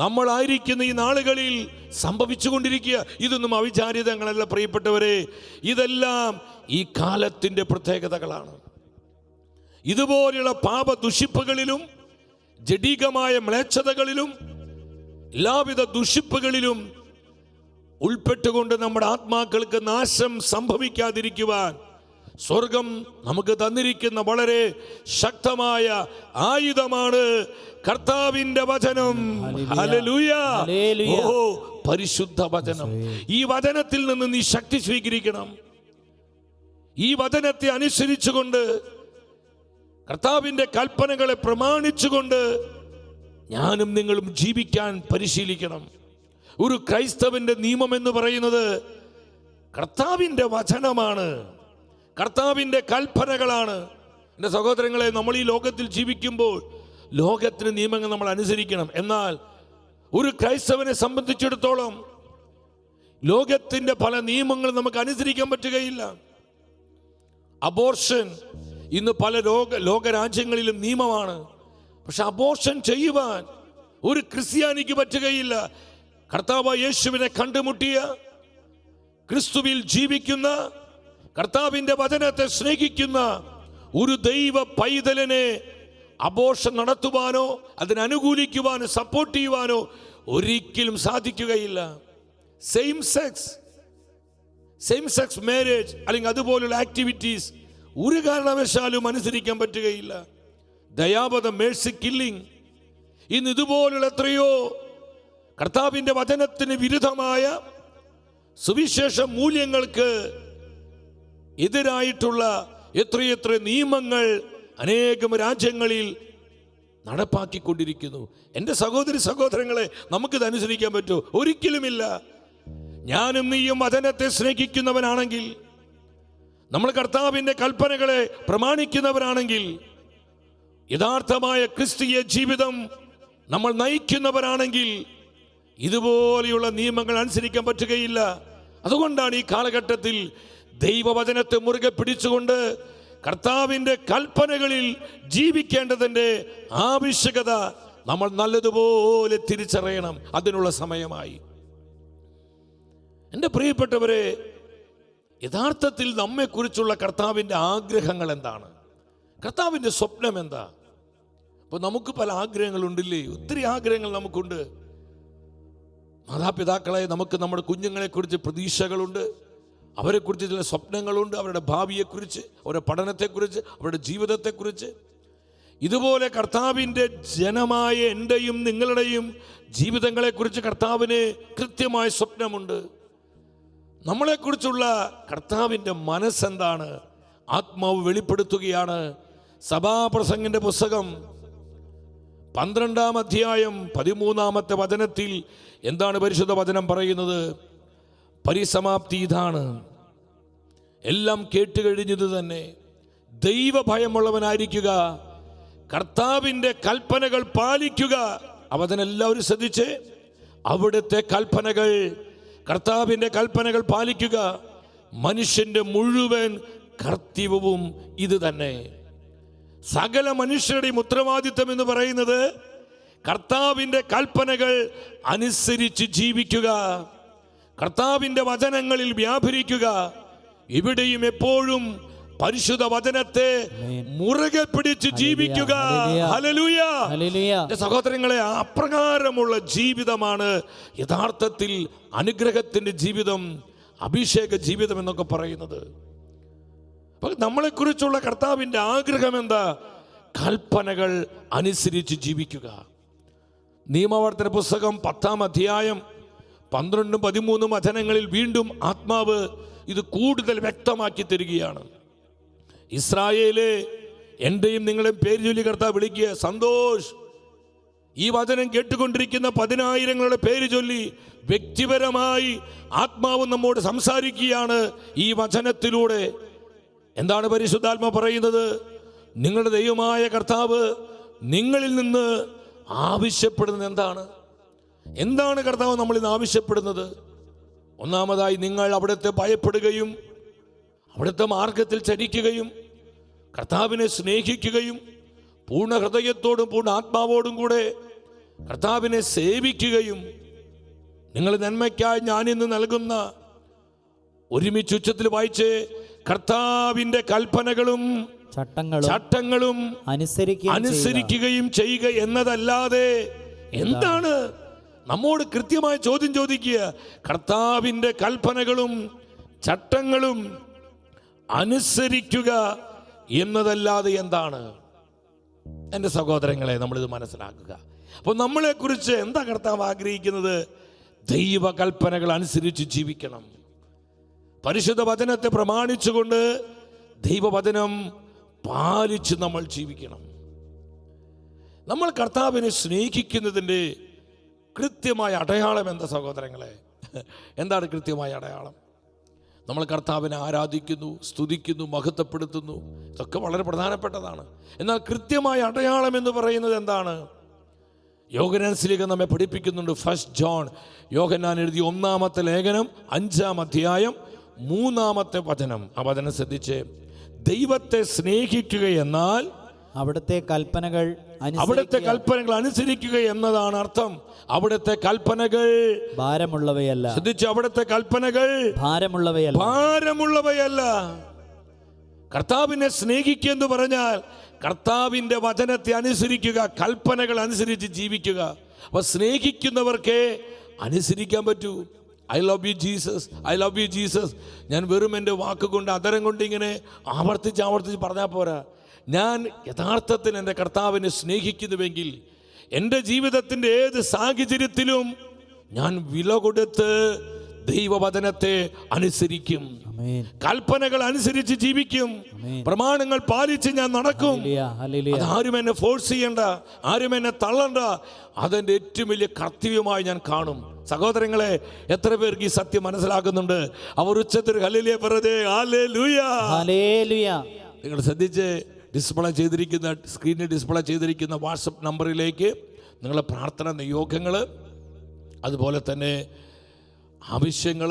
നമ്മളായിരിക്കുന്ന ഈ നാളുകളിൽ സംഭവിച്ചുകൊണ്ടിരിക്കുക. ഇതൊന്നും അവിചാരിതങ്ങളല്ല പ്രിയപ്പെട്ടവരെ, ഇതെല്ലാം ഈ കാലത്തിൻ്റെ പ്രത്യേകതകളാണ്. ഇതുപോലെയുള്ള പാപദുഷിപ്പുകളിലും ജഡികമായ മ്ലേച്ഛതകളിലും എല്ലാവിധ ദുഷിപ്പുകളിലും ഉൾപ്പെട്ടുകൊണ്ട് നമ്മുടെ ആത്മാക്കൾക്ക് നാശം സംഭവിക്കാതിരിക്കുവാൻ സ്വർഗം നമുക്ക് തന്നിരിക്കുന്ന വളരെ ശക്തമായ ആയുധമാണ് കർത്താവിന്റെ വചനം. ഹല്ലേലൂയ. ഓ പരിശുദ്ധ വചനം. ഈ വചനത്തിൽ നിന്ന് നീ ശക്തി സ്വീകരിക്കണം. ഈ വചനത്തെ അനുസരിച്ചുകൊണ്ട് കർത്താവിന്റെ കൽപ്പനകളെ പ്രമാണിച്ചുകൊണ്ട് ഞാനും നിങ്ങളും ജീവിക്കാൻ പരിശീലിക്കണം. ഒരു ക്രൈസ്തവന്റെ നിയമം എന്ന് പറയുന്നത് കർത്താവിന്റെ വചനമാണ്, കർത്താവിന്റെ കൽപ്പനകളാണ്. എൻ്റെ സഹോദരങ്ങളെ, നമ്മൾ ഈ ലോകത്തിൽ ജീവിക്കുമ്പോൾ ലോകത്തിന് നിയമങ്ങൾ നമ്മൾ അനുസരിക്കണം. എന്നാൽ ഒരു ക്രൈസ്തവനെ സംബന്ധിച്ചിടത്തോളം ലോകത്തിന്റെ പല നിയമങ്ങളും നമുക്ക് അനുസരിക്കാൻ പറ്റുകയില്ല. അബോർഷൻ ഇന്ന് പല ലോകരാജ്യങ്ങളിലും നിയമമാണ്. പക്ഷെ അബോർഷൻ ചെയ്യുവാൻ ഒരു ക്രിസ്ത്യാനിക്ക് പറ്റുകയില്ല. കർത്താവ് യേശുവിനെ കണ്ടുമുട്ടിയ, ക്രിസ്തുവിൽ ജീവിക്കുന്ന, കർത്താവിന്റെ വചനത്തെ സ്നേഹിക്കുന്ന ഒരു ദൈവ പൈതലിനെ അബോർഷൻ നടത്തുവാനോ അതിനനുകൂലിക്കുവാനോ സപ്പോർട്ട് ചെയ്യുവാനോ ഒരിക്കലും സാധിക്കുകയില്ല. സെയിം സെക്സ് മാരേജ് അല്ലെങ്കിൽ അതുപോലുള്ള ആക്ടിവിറ്റീസ് ഒരു കാരണവശാലും അനുസരിക്കാൻ പറ്റുകയില്ല. ദയാവധം, മേഴ്സി കില്ലിംഗ്, ഇന്ന് ഇതുപോലുള്ള എത്രയോ കർത്താവിന്റെ വചനത്തിന് വിരുദ്ധമായ സുവിശേഷ മൂല്യങ്ങൾക്ക് എതിരായിട്ടുള്ള എത്രയെത്ര നിയമങ്ങൾ അനേകം രാജ്യങ്ങളിൽ നടപ്പാക്കിക്കൊണ്ടിരിക്കുന്നു. എൻ്റെ സഹോദരങ്ങളെ, നമുക്കിത് അനുസരിക്കാൻ പറ്റുമോ? ഒരിക്കലുമില്ല. ഞാനും നീയും വചനത്തെ സ്നേഹിക്കുന്നവനാണെങ്കിൽ, നമ്മൾ കർത്താവിന്റെ കൽപ്പനകളെ പ്രമാണിക്കുന്നവരാണെങ്കിൽ, യഥാർത്ഥമായ ക്രിസ്തീയ ജീവിതം നമ്മൾ നയിക്കുന്നവരാണെങ്കിൽ ഇതുപോലെയുള്ള നിയമങ്ങൾ അനുസരിക്കാൻ പറ്റുകയില്ല. അതുകൊണ്ടാണ് ഈ കാലഘട്ടത്തിൽ ദൈവവചനത്തെ മുറുകെ പിടിച്ചുകൊണ്ട് കർത്താവിന്റെ കൽപ്പനകളിൽ ജീവിക്കേണ്ടതിൻ്റെ ആവശ്യകത നമ്മൾ നല്ലതുപോലെ തിരിച്ചറിയണം. അതിനുള്ള സമയമായി. എൻ്റെ പ്രിയപ്പെട്ടവരെ, യഥാർത്ഥത്തിൽ നമ്മെക്കുറിച്ചുള്ള കർത്താവിൻ്റെ ആഗ്രഹങ്ങൾ എന്താണ്? കർത്താവിൻ്റെ സ്വപ്നം എന്താ? അപ്പോൾ നമുക്ക് പല ആഗ്രഹങ്ങളുണ്ടില്ലേ? ഒത്തിരി ആഗ്രഹങ്ങൾ നമുക്കുണ്ട്. മാതാപിതാക്കളെ, നമുക്ക് നമ്മുടെ കുഞ്ഞുങ്ങളെക്കുറിച്ച് പ്രതീക്ഷകളുണ്ട്, അവരെക്കുറിച്ച് ചില സ്വപ്നങ്ങളുണ്ട്, അവരുടെ ഭാവിയെക്കുറിച്ച്, അവരുടെ പഠനത്തെക്കുറിച്ച്, അവരുടെ ജീവിതത്തെക്കുറിച്ച്. ഇതുപോലെ കർത്താവിൻ്റെ ജനമായ എൻ്റെയും നിങ്ങളുടെയും ജീവിതങ്ങളെക്കുറിച്ച് കർത്താവിന് കൃത്യമായ സ്വപ്നമുണ്ട്. നമ്മളെക്കുറിച്ചുള്ള കർത്താവിൻ്റെ മനസ്സെന്താണ്? ആത്മാവ് വെളിപ്പെടുത്തുകയാണ്. സഭാപ്രസംഗിന്റെ പുസ്തകം 12-ാം അധ്യായം 13-ാമത്തെ വചനത്തിൽ എന്താണ് പരിശുദ്ധ വചനം പറയുന്നത്? പരിസമാപ്തി ഇതാണ്, എല്ലാം കേട്ടുകഴിഞ്ഞത് തന്നെ. ദൈവഭയമുള്ളവനായിരിക്കുക, കർത്താവിൻ്റെ കൽപ്പനകൾ പാലിക്കുക. അവതിനെല്ലാവരും ശ്രദ്ധിച്ച്, അവിടുത്തെ കൽപ്പനകൾ, കർത്താവിൻ്റെ കൽപ്പനകൾ പാലിക്കുക. മനുഷ്യന്റെ മുഴുവൻ കർത്തവ്യവും ഇത് തന്നെ. സകല മനുഷ്യരുടെയും ഉത്തരവാദിത്വം എന്ന് പറയുന്നത് കർത്താവിൻ്റെ കൽപ്പനകൾ അനുസരിച്ച് ജീവിക്കുക, കർത്താവിൻ്റെ വചനങ്ങളിൽ വ്യാപരിക്കുക. ഇവിടെയും എപ്പോഴും പരിശുദ്ധ വചനത്തെ മുറുകെ പിടിച്ച് ജീവിക്കുക. ഹല്ലേലൂയ. സഹോദരങ്ങളെ, അപ്രകാരമുള്ള ജീവിതമാണ് യഥാർത്ഥത്തിൽ അനുഗ്രഹത്തിൻ്റെ ജീവിതം, അഭിഷേക ജീവിതം എന്നൊക്കെ പറയുന്നത്. നമ്മളെക്കുറിച്ചുള്ള കർത്താവിൻ്റെ ആഗ്രഹം എന്താ? കൽപ്പനകൾ അനുസരിച്ച് ജീവിക്കുക. നിയമവർത്തന പുസ്തകം 10-ാം അധ്യായം 12-13 വചനങ്ങളിൽ വീണ്ടും ആത്മാവ് ഇത് കൂടുതൽ വ്യക്തമാക്കി തരികയാണ്. ഇസ്രായേലേ, എൻ്റെയും നിങ്ങളെയും പേര് ചൊല്ലി കർത്താവ് വിളിക്കുക. സന്തോഷ്, ഈ വചനം കേട്ടുകൊണ്ടിരിക്കുന്ന 10,000ങ്ങളുടെ പേര് ചൊല്ലി വ്യക്തിപരമായി ആത്മാവ് നമ്മോട് സംസാരിക്കുകയാണ് ഈ വചനത്തിലൂടെ. എന്താണ് പരിശുദ്ധാത്മ പറയുന്നത്? നിങ്ങളുടെ ദൈവമായ കർത്താവ് നിങ്ങളിൽ നിന്ന് ആവശ്യപ്പെടുന്നത് എന്താണ്? എന്താണ് കർത്താവ് നമ്മളിൽ നിന്ന് ആവശ്യപ്പെടുന്നത്? ഒന്നാമതായി, നിങ്ങൾ അവിടുത്തെ ഭയപ്പെടുകയും അവിടുത്തെ മാർഗത്തിൽ ചരിക്കുകയും കർത്താവിനെ സ്നേഹിക്കുകയും പൂർണ്ണ ഹൃദയത്തോടും പൂർണ്ണ ആത്മാവോടും കൂടെ കർത്താവിനെ സേവിക്കുകയും നിങ്ങൾ നന്മയ്ക്കായി ഞാനിന്ന് നൽകുന്ന, ഒരുമിച്ച് ഉച്ചത്തിൽ വായിച്ച്, കർത്താവിൻ്റെ കൽപ്പനകളും ചട്ടങ്ങളും അനുസരിക്കുകയും ചെയ്യുക എന്നതല്ലാതെ എന്താണ്? നമ്മോട് കൃത്യമായ ചോദ്യം ചോദിക്കുക. കർത്താവിൻ്റെ കൽപ്പനകളും ചട്ടങ്ങളും അനുസരിക്കുക എന്നതല്ലാതെ എന്താണ്? എൻ്റെ സഹോദരങ്ങളെ, നമ്മളിത് മനസ്സിലാക്കുക. അപ്പോൾ നമ്മളെക്കുറിച്ച് എന്താ കർത്താവ് ആഗ്രഹിക്കുന്നത്? ദൈവകൽപ്പനകൾ അനുസരിച്ച് ജീവിക്കണം. പരിശുദ്ധ വചനത്തെ പ്രമാണിച്ചുകൊണ്ട് ദൈവവചനം പാലിച്ച് നമ്മൾ ജീവിക്കണം. നമ്മൾ കർത്താവിനെ സ്നേഹിക്കുന്നതിൻ്റെ കൃത്യമായ അടയാളം എന്താ സഹോദരങ്ങളെ? എന്താണ് കൃത്യമായ അടയാളം? നമ്മൾ കർത്താവിനെ ആരാധിക്കുന്നു, സ്തുതിക്കുന്നു, മഹത്വപ്പെടുത്തുന്നു. ഇതൊക്കെ വളരെ പ്രധാനപ്പെട്ടതാണ്. എന്നാൽ കൃത്യമായ അടയാളം എന്ന് പറയുന്നത് എന്താണ്? യോഹന്നാൻ ശ്ലീഹ നമ്മെ പഠിപ്പിക്കുന്നുണ്ട്. ഫസ്റ്റ് ജോൺ, യോഹന്നാൻ എഴുതിയ 1-ാമത്തെ ലേഖനം 5-ാം അധ്യായം 3-ാമത്തെ വചനം. ആ വചനം ശ്രദ്ധിച്ച്, ദൈവത്തെ സ്നേഹിക്കുക എന്നാൽ അവിടുത്തെ കൽപ്പനകൾ അനുസരിക്കുക എന്നതാണ് അർത്ഥം. അവിടുത്തെ കൽപ്പനകൾ ഭാരമുള്ളവയല്ല. ശ്രദ്ധിച്ച്, അവിടുത്തെ കൽപ്പനകൾ ഭാരമുള്ളവയല്ല. കർത്താവിനെ സ്നേഹിക്കുക എന്ന് പറഞ്ഞാൽ കർത്താവിൻ്റെ വചനത്തെ അനുസരിക്കുക, കൽപ്പനകൾ അനുസരിച്ച് ജീവിക്കുക. അപ്പൊ സ്നേഹിക്കുന്നവർക്കേ അനുസരിക്കാൻ പറ്റൂ. I love you Jesus, I love you Jesus. ഞാൻ വെറും എൻ്റെ വാക്കുകൊണ്ട്, അതരം കൊണ്ട് ഇങ്ങനെ ആവർത്തിച്ച് പറഞ്ഞാൽ പോരാ. ഞാൻ യഥാർത്ഥത്തിൽ എൻ്റെ കർത്താവിനെ സ്നേഹിക്കുന്നുവെങ്കിൽ എൻ്റെ ജീവിതത്തിൻ്റെ ഏത് സാഹചര്യത്തിലും ഞാൻ വില കൊടുത്ത് ദൈവവചനത്തെ അനുസരിക്കും, കൽപ്പനകൾ അനുസരിച്ച് ജീവിക്കും, പ്രമാണങ്ങൾ പാലിച്ച് ഞാൻ നടക്കും. ആരും എന്നെ ഫോഴ്സ് ചെയ്യണ്ട, ആരും എന്നെ തള്ളണ്ട. അതെൻ്റെ ഏറ്റവും വലിയ കർത്തവ്യമായി ഞാൻ കാണും. സഹോദരങ്ങളെ, എത്ര പേർക്ക് ഈ സത്യം മനസ്സിലാക്കുന്നുണ്ട്? അവർ ഉച്ചത്തിൽ ഹല്ലേലൂയ പറയേ, ഹല്ലേലൂയ. നിങ്ങൾ ശ്രദ്ധിച്ച്, ഡിസ്പ്ലേ ചെയ്തിരിക്കുന്ന, സ്ക്രീനിൽ ഡിസ്പ്ലേ ചെയ്തിരിക്കുന്ന വാട്സപ്പ് നമ്പറിലേക്ക് നിങ്ങളുടെ പ്രാർത്ഥന നിയോഗങ്ങൾ, അതുപോലെ തന്നെ ആവശ്യങ്ങൾ,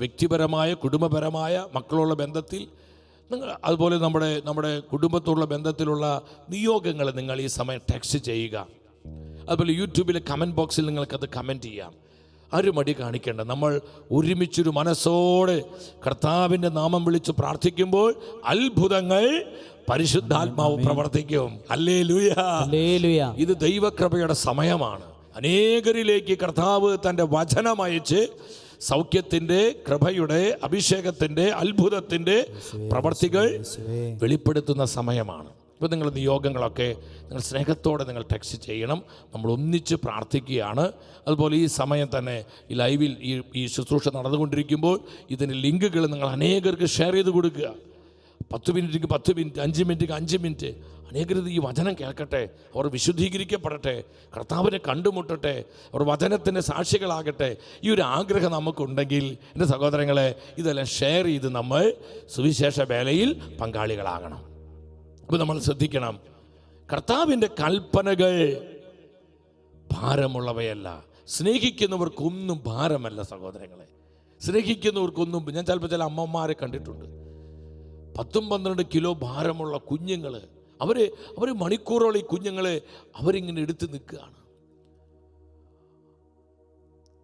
വ്യക്തിപരമായ കുടുംബപരമായ മക്കളുള്ള ബന്ധത്തിൽ നിങ്ങൾ, അതുപോലെ നമ്മുടെ കുടുംബത്തോടുള്ള ബന്ധത്തിലുള്ള നിയോഗങ്ങൾ നിങ്ങൾ ഈ സമയം ടെക്സ്റ്റ് ചെയ്യുക. അതുപോലെ യൂട്യൂബിലെ കമൻറ്റ് ബോക്സിൽ നിങ്ങൾക്കത് കമൻറ്റ് ചെയ്യാം. ആരും മടി കാണിക്കേണ്ട. നമ്മൾ ഒരുമിച്ചൊരു മനസ്സോടെ കർത്താവിൻ്റെ നാമം വിളിച്ച് പ്രാർത്ഥിക്കുമ്പോൾ അത്ഭുതങ്ങൾ പരിശുദ്ധാത്മാവ് പ്രവർത്തിക്കും. ഹല്ലേലൂയ. ഇത് ദൈവകൃപയുടെ സമയമാണ്. അനേകരിലേക്ക് കർത്താവ് തൻ്റെ വചനം അയച്ച് സൗഖ്യത്തിൻ്റെ, കൃപയുടെ, അഭിഷേകത്തിൻ്റെ, അത്ഭുതത്തിൻ്റെ പ്രവർത്തികൾ വെളിപ്പെടുത്തുന്ന സമയമാണ്. ഇപ്പോൾ നിങ്ങൾ നിയോഗങ്ങളൊക്കെ നിങ്ങൾ സ്നേഹത്തോടെ നിങ്ങൾ ടെക്സ്റ്റ് ചെയ്യണം. നമ്മൾ ഒന്നിച്ച് പ്രാർത്ഥിക്കുകയാണ്. അതുപോലെ ഈ സമയം തന്നെ ഈ ലൈവിൽ ഈ ശുശ്രൂഷ നടന്നുകൊണ്ടിരിക്കുമ്പോൾ ഇതിൻ്റെ ലിങ്കുകൾ നിങ്ങൾ അനേകർക്ക് ഷെയർ ചെയ്ത് കൊടുക്കുക. 10 മിനിറ്റിക്ക് 10 മിനിറ്റ്, 5 മിനിറ്റിക്ക് 5 മിനിറ്റ്. അനേകർ ഈ വചനം കേൾക്കട്ടെ, അവർ വിശുദ്ധീകരിക്കപ്പെടട്ടെ, കർത്താവിനെ കണ്ടുമുട്ടട്ടെ, അവർ വചനത്തിൻ്റെ സാക്ഷികളാകട്ടെ. ഈ ഒരു ആഗ്രഹം നമുക്കുണ്ടെങ്കിൽ എൻ്റെ സഹോദരങ്ങളെ, ഇതെല്ലാം ഷെയർ ചെയ്ത് നമ്മൾ സുവിശേഷ വേലയിൽ പങ്കാളികളാകണം. അപ്പോൾ നമ്മൾ ശ്രദ്ധിക്കണം, കർത്താവിൻ്റെ കൽപ്പനകൾ ഭാരമുള്ളവയല്ല. സ്നേഹിക്കുന്നവർക്കൊന്നും ഭാരമല്ല സഹോദരങ്ങളെ. സ്നേഹിക്കുന്നവർക്കൊന്നും, ഞാൻ ചിലപ്പോൾ ചില അമ്മമാരെ കണ്ടിട്ടുണ്ട്, 10-12 കിലോ ഭാരമുള്ള കുഞ്ഞുങ്ങൾ, അവർ മണിക്കൂറോളം ഈ കുഞ്ഞുങ്ങളെ അവരിങ്ങനെ എടുത്ത് നിൽക്കുകയാണ്.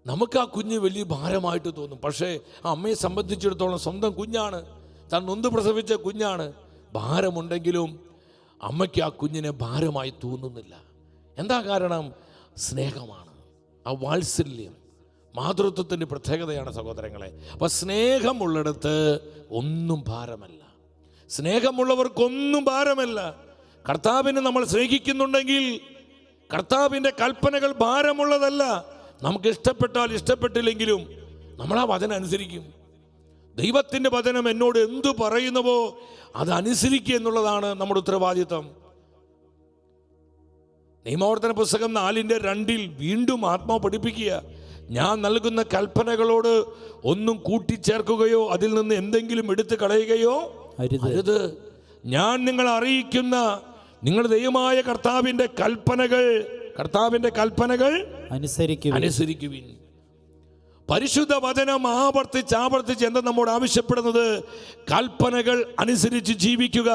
നമുക്ക് ആ കുഞ്ഞ് വലിയ ഭാരമായിട്ട് തോന്നും. പക്ഷേ ആ അമ്മയെ സംബന്ധിച്ചിടത്തോളം സ്വന്തം കുഞ്ഞാണ്, താൻ നൊന്ത് പ്രസവിച്ച കുഞ്ഞാണ്. ഭാരമുണ്ടെങ്കിലും അമ്മയ്ക്ക് ആ കുഞ്ഞിനെ ഭാരമായി തോന്നുന്നില്ല. എന്താ കാരണം? സ്നേഹമാണ്, ആ വാത്സല്യം, മാതൃത്വത്തിൻ്റെ പ്രത്യേകതയാണ് സഹോദരങ്ങളെ. അപ്പം സ്നേഹമുള്ളിടത്ത് ഒന്നും ഭാരമല്ല. സ്നേഹമുള്ളവർക്കൊന്നും ഭാരമല്ല. കർത്താവിനെ നമ്മൾ സ്നേഹിക്കുന്നുണ്ടെങ്കിൽ കർത്താവിൻ്റെ കൽപ്പനകൾ ഭാരമുള്ളതല്ല. നമുക്ക് ഇഷ്ടപ്പെട്ടാൽ ഇഷ്ടപ്പെട്ടില്ലെങ്കിലും നമ്മൾ ആ വചനം അനുസരിക്കും. ദൈവത്തിൻ്റെ വചനം എന്നോട് എന്തു പറയുന്നുവോ അത് അനുസരിക്കുക എന്നുള്ളതാണ് നമ്മുടെ ഉത്തരവാദിത്വം. നിയമാവർത്തന പുസ്തകം 4:2 വീണ്ടും ആത്മാവ് പഠിപ്പിക്കുക, ഞാൻ നൽകുന്ന കൽപ്പനകളോട് ഒന്നും കൂട്ടിച്ചേർക്കുകയോ അതിൽ നിന്ന് എന്തെങ്കിലും എടുത്തു കളയുകയോ അരുത്. ഞാൻ നിങ്ങളെ അറിയിക്കുന്ന നിങ്ങളുടെ ദൈവമായ കർത്താവിൻ്റെ കൽപ്പനകൾ അനുസരിക്കുവിൻ. പരിശുദ്ധ വചനം ആവർത്തിച്ച് എന്താ നമ്മോട് ആവശ്യപ്പെടുന്നത്? കൽപ്പനകൾ അനുസരിച്ച് ജീവിക്കുക,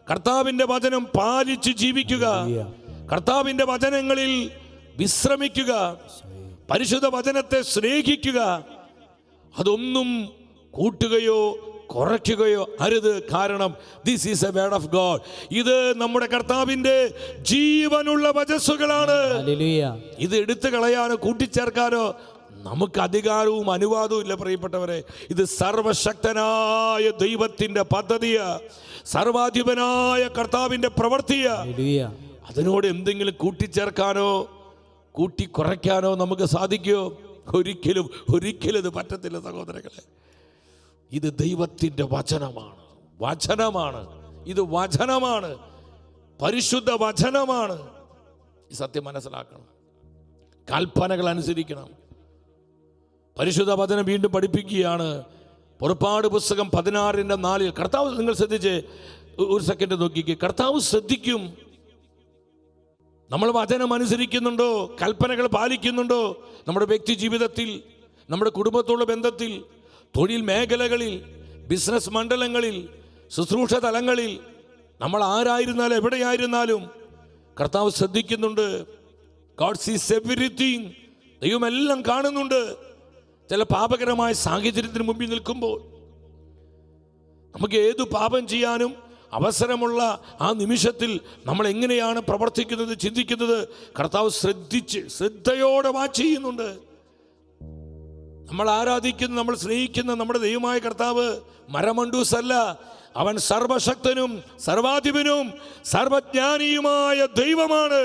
കർത്താവിൻ്റെ വചനം പാലിച്ച് ജീവിക്കുക, കർത്താവിൻ്റെ വചനങ്ങളിൽ വിശ്രമിക്കുക, പരിശുദ്ധ വചനത്തെ സ്നേഹിക്കുക. അതൊന്നും കൂട്ടുകയോ കുറയ്ക്കുകയോ അരുത്. കാരണം this is A word of God. ഇത് നമ്മുടെ കർത്താവിന്റെ ജീവനുള്ള വചസ്സുകളാണ്. ഇത് എടുത്തു കളയാനോ കൂട്ടിച്ചേർക്കാനോ നമുക്ക് അധികാരവും അനുവാദവും ഇല്ല പ്രിയപ്പെട്ടവരെ. ഇത് സർവശക്തനായ ദൈവത്തിന്റെ പദ്ധതിയാ, സർവാധിപനായ കർത്താവിന്റെ പ്രവൃത്തിയാ. അതിനോട് എന്തെങ്കിലും കൂട്ടിച്ചേർക്കാനോ കൂട്ടിക്കുറയ്ക്കാനോ നമുക്ക് സാധിക്കുമോ? ഒരിക്കലും ഇത് പറ്റത്തില്ല സഹോദരങ്ങളെ. ഇത് ദൈവത്തിൻ്റെ വചനമാണ്. ഇത് വചനമാണ്, പരിശുദ്ധ വചനമാണ്. ഈ സത്യം മനസ്സിലാക്കണം. കൽപ്പനകൾ അനുസരിക്കണം. പരിശുദ്ധ വചനം വീണ്ടും പഠിപ്പിക്കുകയാണ്. പുറപ്പാട് പുസ്തകം 16:4 കർത്താവ്, നിങ്ങൾ ശ്രദ്ധിച്ച് ഒരു സെക്കൻഡ് നോക്കിക്കേ. കർത്താവ് ശ്രദ്ധിക്കും. നമ്മൾ വചനം അനുസരിക്കുന്നുണ്ടോ, കൽപ്പനകൾ പാലിക്കുന്നുണ്ടോ? നമ്മുടെ വ്യക്തി ജീവിതത്തിൽ, നമ്മുടെ കുടുംബത്തോടുള്ള ബന്ധത്തിൽ, തൊഴിൽ മേഖലകളിൽ, ബിസിനസ് മണ്ഡലങ്ങളിൽ, ശുശ്രൂഷ തലങ്ങളിൽ, നമ്മൾ ആരായിരുന്നാലും എവിടെയായിരുന്നാലും കർത്താവ് ശ്രദ്ധിക്കുന്നുണ്ട്. ഗോഡ് സീസ് എവരിതിങ്. ദൈവം എല്ലാം കാണുന്നുണ്ട്. ചില പാപകരമായ സാഹചര്യത്തിന് മുമ്പിൽ നിൽക്കുമ്പോൾ നമുക്ക് ഏതു പാപം ചെയ്യാനും അവസരമുള്ള ആ നിമിഷത്തിൽ നമ്മൾ എങ്ങനെയാണ് പ്രവർത്തിക്കുന്നത്, ചിന്തിക്കുന്നത്, കർത്താവ് ശ്രദ്ധയോടെ വാച്ച് ചെയ്യുന്നുണ്ട്. നമ്മൾ ആരാധിക്കുന്ന, നമ്മൾ സ്നേഹിക്കുന്ന നമ്മുടെ ദൈവമായ കർത്താവ് മരമണ്ടൂസല്ല. അവൻ സർവശക്തനും സർവാധിപനും സർവജ്ഞാനിയുമായ ദൈവമാണ്.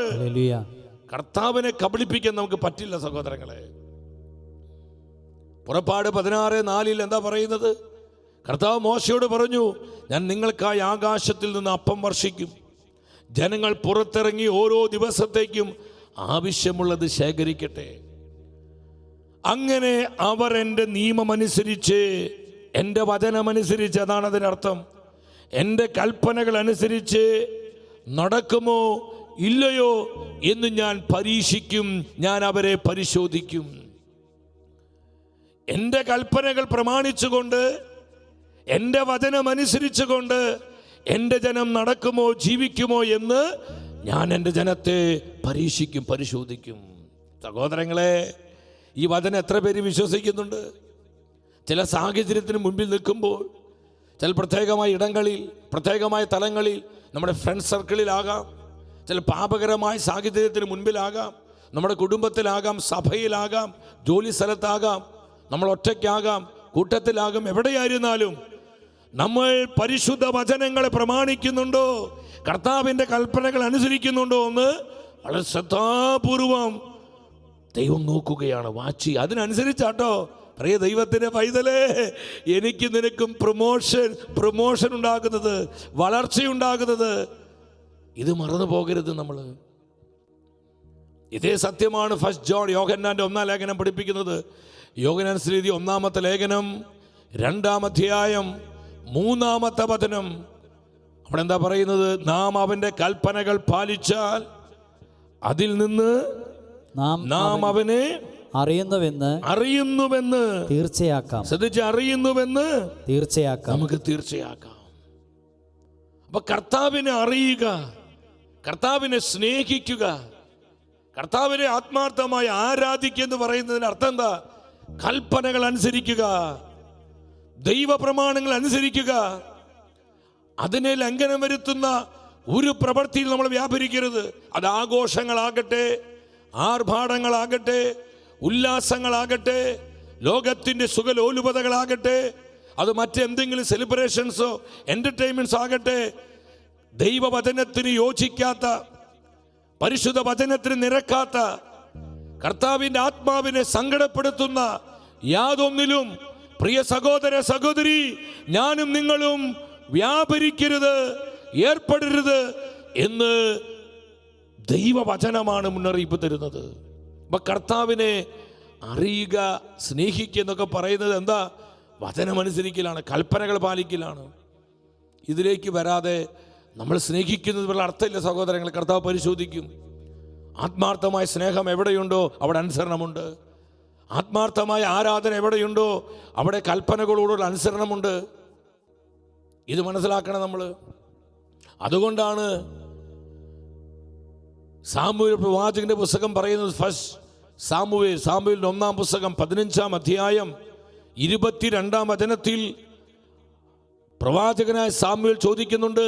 കർത്താവിനെ കബളിപ്പിക്കാൻ നമുക്ക് പറ്റില്ല സഹോദരങ്ങളെ. പുറപ്പാട് 16:4 എന്താ പറയുന്നത്? കർത്താവ് മോശയോട് പറഞ്ഞു, ഞാൻ നിങ്ങൾക്കായി ആകാശത്തിൽ നിന്ന് അപ്പം വർഷിക്കും. ജനങ്ങൾ പുറത്തിറങ്ങി ഓരോ ദിവസത്തേക്കും ആവശ്യമുള്ളത് ശേഖരിക്കട്ടെ. അങ്ങനെ അവർ എൻ്റെ നിയമമനുസരിച്ച്, എൻ്റെ വചനമനുസരിച്ച്, അതാണ് അതിനർത്ഥം, എൻ്റെ കൽപ്പനകൾ അനുസരിച്ച് നടക്കുമോ ഇല്ലയോ എന്ന് ഞാൻ പരീക്ഷിക്കും. ഞാൻ അവരെ പരിശോധിക്കും. എൻ്റെ കൽപ്പനകൾ പ്രമാണിച്ചുകൊണ്ട്, എൻ്റെ വചനമനുസരിച്ചുകൊണ്ട് എൻ്റെ ജനം നടക്കുമോ ജീവിക്കുമോ എന്ന് ഞാൻ എൻ്റെ ജനത്തെ പരീക്ഷിക്കും, പരിശോധിക്കും. സഹോദരങ്ങളെ, ഈ വചനം എത്ര പേര് വിശ്വസിക്കുന്നുണ്ട്? ചില സാഹചര്യത്തിന് മുമ്പിൽ നിൽക്കുമ്പോൾ, ചില പ്രത്യേകമായ ഇടങ്ങളിൽ, പ്രത്യേകമായ തലങ്ങളിൽ, നമ്മുടെ ഫ്രണ്ട് സർക്കിളിലാകാം, ചില പാപകരമായ സാഹചര്യത്തിന് മുൻപിലാകാം, നമ്മുടെ കുടുംബത്തിലാകാം, സഭയിലാകാം, ജോലി സ്ഥലത്താകാം, നമ്മൾ ഒറ്റയ്ക്കാകാം, കൂട്ടത്തിലാകും, എവിടെയായിരുന്നാലും നമ്മൾ പരിശുദ്ധ വചനങ്ങളെ പ്രമാണിക്കുന്നുണ്ടോ, കർത്താവിൻ്റെ കൽപ്പനകൾ അനുസരിക്കുന്നുണ്ടോ എന്ന് വളരെ ശ്രദ്ധാപൂർവം ദൈവം നോക്കുകയാണ്, വാച്ച്. അതിനനുസരിച്ചാട്ടോ പ്രിയ ദൈവത്തിൻ്റെ പൈതലേ, എനിക്ക് നിനക്കും പ്രൊമോഷൻ ഉണ്ടാകുന്നത്, വളർച്ചയുണ്ടാകുന്നത്. ഇത് മറന്നു പോകരുത് നമ്മൾ. ഇതേ സത്യമാണ് ഫസ്റ്റ് ജോൺ, യോഹന്നാൻ്റെ 1-ാം ലേഖനം പഠിപ്പിക്കുന്നത്. യോഹന്നാൻ എഴുതിയ 1-ാമത്തെ ലേഖനം 2-ാം അധ്യായം 3-ാമത്തെ വചനം. അവിടെ എന്താ പറയുന്നത്? നാം അവൻ്റെ കൽപ്പനകൾ പാലിച്ചാൽ അതിൽ നിന്ന് നാം അവനെ അറിയുന്നുവെന്ന് തീർച്ചയാക്കാം. ശ്രദ്ധിച്ച്, അറിയുന്നുവെന്ന് തീർച്ചയാക്കാം, നമുക്ക് തീർച്ചയാക്കാം. അപ്പൊ കർത്താവിനെ അറിയുക, കർത്താവിനെ സ്നേഹിക്കുക, കർത്താവിനെ ആത്മാർത്ഥമായി ആരാധിക്കുക എന്ന് പറയുന്നതിന് അർത്ഥം എന്താ? കൽപ്പനകൾ അനുസരിക്കുക, ദൈവപ്രമാണങ്ങൾ അനുസരിക്കുക. അതിനെ ലംഘനം വരുത്തുന്ന ഒരു പ്രവൃത്തിയിൽ നമ്മൾ വ്യാപരിക്കരുത്. അത് ആഘോഷങ്ങളാകട്ടെ, ആർഭാടങ്ങളാകട്ടെ, ഉല്ലാസങ്ങളാകട്ടെ, ലോകത്തിൻ്റെ സുഖലോലുപതകളാകട്ടെ, അത് മറ്റെന്തെങ്കിലും സെലിബ്രേഷൻസോ എൻ്റർടൈൻമെൻറ്റ്സ് ആകട്ടെ, ദൈവവചനത്തിന് യോജിക്കാത്ത, പരിശുദ്ധ വചനത്തിന് നിരക്കാത്ത, കർത്താവിൻ്റെ ആത്മാവിനെ സങ്കടപ്പെടുത്തുന്ന യാതൊന്നിലും പ്രിയ സഹോദര സഹോദരി, ഞാനും നിങ്ങളും വ്യാപരിക്കരുത്, ഏർപ്പെടരുത് എന്ന് ദൈവവചനമാണ് മുന്നറിയിപ്പ് തരുന്നത്. അപ്പൊ കർത്താവിനെ അറിയുക, സ്നേഹിക്കുക എന്നൊക്കെ പറയുന്നത് എന്താ? വചനമനുസരിക്കലാണ്, കൽപ്പനകൾ പാലിക്കലാണ്. ഇതിലേക്ക് വരാതെ നമ്മൾ സ്നേഹിക്കുന്നത് വല്ല അർത്ഥമില്ല സഹോദരങ്ങൾ. കർത്താവ് പരിശോധിക്കും. ആത്മാർത്ഥമായ സ്നേഹം എവിടെയുണ്ടോ അവിടെ അനുസരണമുണ്ട്. ആത്മാർത്ഥമായ ആരാധന എവിടെയുണ്ടോ അവിടെ കൽപ്പനകളോടുള്ള അനുസരണമുണ്ട്. ഇത് മനസ്സിലാക്കണം നമ്മൾ. അതുകൊണ്ടാണ് സാമുവേൽ പ്രവാചകന്റെ പുസ്തകം പറയുന്നത് ഫസ്റ്റ് സാമുവേലിന്റെ 1-ാം പുസ്തകം 15-ാം അധ്യായം 22-ാം വചനത്തിൽ പ്രവാചകനായ സാമുവേൽ ചോദിക്കുന്നുണ്ട്,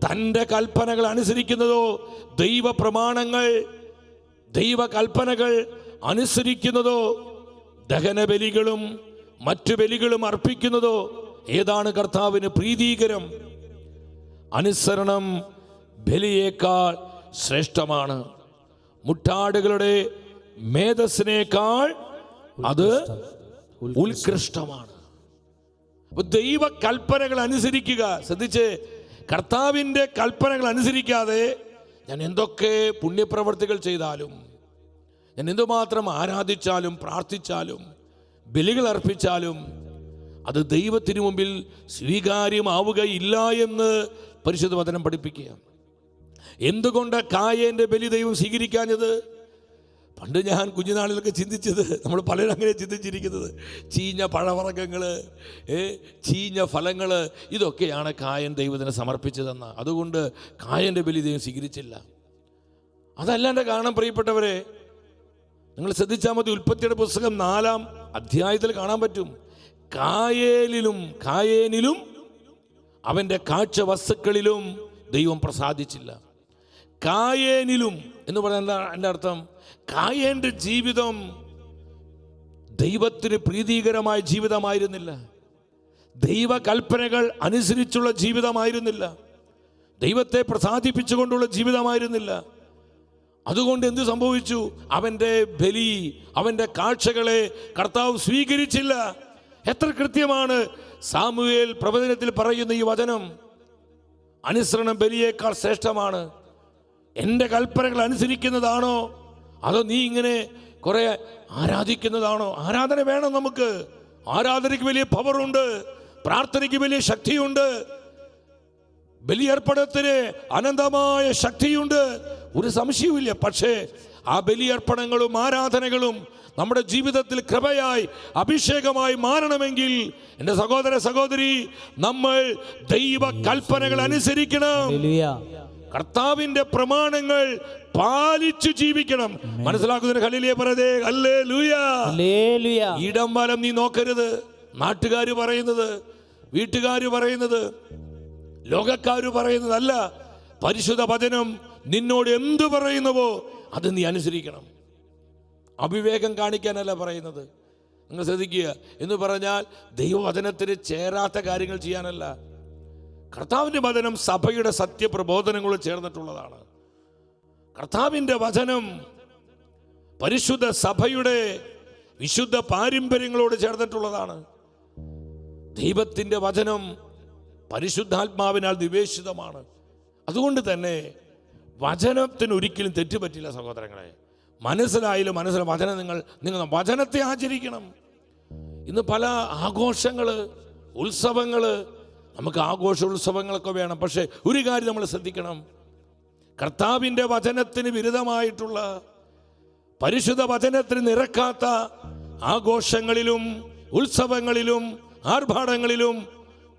തൻ്റെ കൽപ്പനകൾ അനുസരിക്കുന്നതോ ദൈവപ്രമാണങ്ങൾ ദൈവകൽപ്പനകൾ അനുസരിക്കുന്നതോ ദഹനബലികളും മറ്റു ബലികളും അർപ്പിക്കുന്നതോ ഏതാണ് കർത്താവിന് പ്രീതികരം? അനുസരണം ബലിയേക്കാൾ ശ്രേഷ്ഠമാണ്, മുട്ടാടുകളുടെ മേധസ്സിനേക്കാൾ അത് ഉത്കൃഷ്ടമാണ്. അപ്പൊ ദൈവ കൽപ്പനകൾ അനുസരിക്കുക. ശ്രദ്ധിച്ച്, കർത്താവിൻ്റെ കൽപ്പനകൾ അനുസരിക്കാതെ ഞാൻ എന്തൊക്കെ പുണ്യപ്രവർത്തികൾ ചെയ്താലും, ഞാൻ എന്തുമാത്രം ആരാധിച്ചാലും പ്രാർത്ഥിച്ചാലും ബലികൾ അർപ്പിച്ചാലും അത് ദൈവത്തിന് മുമ്പിൽ സ്വീകാര്യമാവുകയില്ല എന്ന് പരിശുദ്ധ വചനം പഠിപ്പിക്കുക. എന്തുകൊണ്ട് കായേൻ്റെ ബലി ദൈവം സ്വീകരിക്കാഞ്ഞത്? പണ്ട് ഞാൻ കുഞ്ഞുനാളിലൊക്കെ ചിന്തിച്ചത്, നമ്മൾ പലരും അങ്ങനെ ചിന്തിച്ചിരിക്കുന്നത്, ചീഞ്ഞ പഴവർഗ്ഗങ്ങൾ, ചീഞ്ഞ ഫലങ്ങൾ, ഇതൊക്കെയാണ് കായൻ ദൈവത്തിന് സമർപ്പിച്ചതെന്ന്. അതുകൊണ്ട് കായൻ്റെ ബലി ദൈവം സ്വീകരിച്ചില്ല. അതല്ലാണ്ട് കാണാൻ പ്രിയപ്പെട്ടവരെ, നിങ്ങൾ ശ്രദ്ധിച്ചാൽ മതി, ഉൽപ്പത്തിയുടെ പുസ്തകം 4-ാം അധ്യായത്തിൽ കാണാൻ പറ്റും, കായേനിലും അവൻ്റെ കാഴ്ച വസ്തുക്കളിലും ദൈവം പ്രസാദിച്ചില്ല. കായേനിലും എന്ന് പറയുന്ന എൻ്റെ അർത്ഥം, കായേൻ്റെ ജീവിതം ദൈവത്തിന് പ്രീതികരമായ ജീവിതമായിരുന്നില്ല, ദൈവകൽപ്പനകൾ അനുസരിച്ചുള്ള ജീവിതമായിരുന്നില്ല, ദൈവത്തെ പ്രസാദിപ്പിച്ചുകൊണ്ടുള്ള ജീവിതമായിരുന്നില്ല. അതുകൊണ്ട് എന്ത് സംഭവിച്ചു? അവൻ്റെ ബലി, അവൻ്റെ കാഴ്ചകളെ കർത്താവ് സ്വീകരിച്ചില്ല. എത്ര കൃത്യമാണ് സാമുവേൽ പ്രവചനത്തിൽ പറയുന്ന ഈ വചനം! അനുസരണം ബലിയേക്കാൾ ശ്രേഷ്ഠമാണ്. എൻ്റെ കൽപ്പനകൾ അനുസരിക്കുന്നതാണോ അതോ നീ ഇങ്ങനെ കുറെ ആരാധിക്കുന്നതാണോ? ആരാധന വേണം നമുക്ക്. ആരാധനയ്ക്ക് വലിയ പവറുണ്ട്, പ്രാർത്ഥനയ്ക്ക് വലിയ ശക്തിയുണ്ട്, ബലിയർപ്പണത്തിന് അനന്തമായ ശക്തിയുണ്ട്, ഒരു സംശയവുമില്ല. പക്ഷേ ആ ബലിയർപ്പണങ്ങളും ആരാധനകളും നമ്മുടെ ജീവിതത്തിൽ കൃപയായി അഭിഷേകമായി മാറണമെങ്കിൽ എൻ്റെ സഹോദര സഹോദരി, നമ്മൾ ദൈവ കൽപ്പനകൾ അനുസരിക്കണം, കർത്താവിന്റെ പ്രമാണങ്ങൾ പാലിച്ചു ജീവിക്കണം. മനസ്സിലാക്കുന്നതിന് ഹല്ലേലൂയ പറയേ, ഹല്ലേലൂയ. ഇടം വലം നീ നോക്കരുത്. നാട്ടുകാർ പറയുന്നത്, വീട്ടുകാർ പറയുന്നത്, ലോകക്കാർ പറയുന്നതല്ല. പരിശുദ്ധ വചനം നിന്നോട് എന്തു പറയുന്നുവോ അത് നീ അനുസരിക്കണം. അവിവേകം കാണിക്കാനല്ല പറയുന്നത്. നിങ്ങൾ ശ്രദ്ധിക്കുക. എന്ന് പറഞ്ഞാൽ ദൈവവചനത്തിന് ചേരാത്ത കാര്യങ്ങൾ ചെയ്യാനല്ല. കർത്താവിൻ്റെ വചനം സഭയുടെ സത്യപ്രബോധനങ്ങളോട് ചേർന്നിട്ടുള്ളതാണ്. കർത്താവിൻ്റെ വചനം പരിശുദ്ധ സഭയുടെ വിശുദ്ധ പാരമ്പര്യങ്ങളോട് ചേർന്നിട്ടുള്ളതാണ്. ദൈവത്തിൻ്റെ വചനം പരിശുദ്ധാത്മാവിനാൽ നിവേശിതമാണ്. അതുകൊണ്ട് തന്നെ വചനത്തിന് ഒരിക്കലും തെറ്റുപറ്റില്ല സഹോദരങ്ങളെ. മനസ്സിലായാലും വചനം നിങ്ങൾ വചനത്തെ ആചരിക്കണം. ഇന്ന് പല ആഘോഷങ്ങൾ, ഉത്സവങ്ങൾ, നമുക്ക് ആഘോഷ ഉത്സവങ്ങളൊക്കെ വേണം. പക്ഷേ ഒരു കാര്യം നമ്മൾ ശ്രദ്ധിക്കണം, കർത്താവിൻ്റെ വചനത്തിന് വിരുദ്ധമായിട്ടുള്ള, പരിശുദ്ധ വചനത്തിന് നിരക്കാത്ത ആഘോഷങ്ങളിലും ഉത്സവങ്ങളിലും ആർഭാടങ്ങളിലും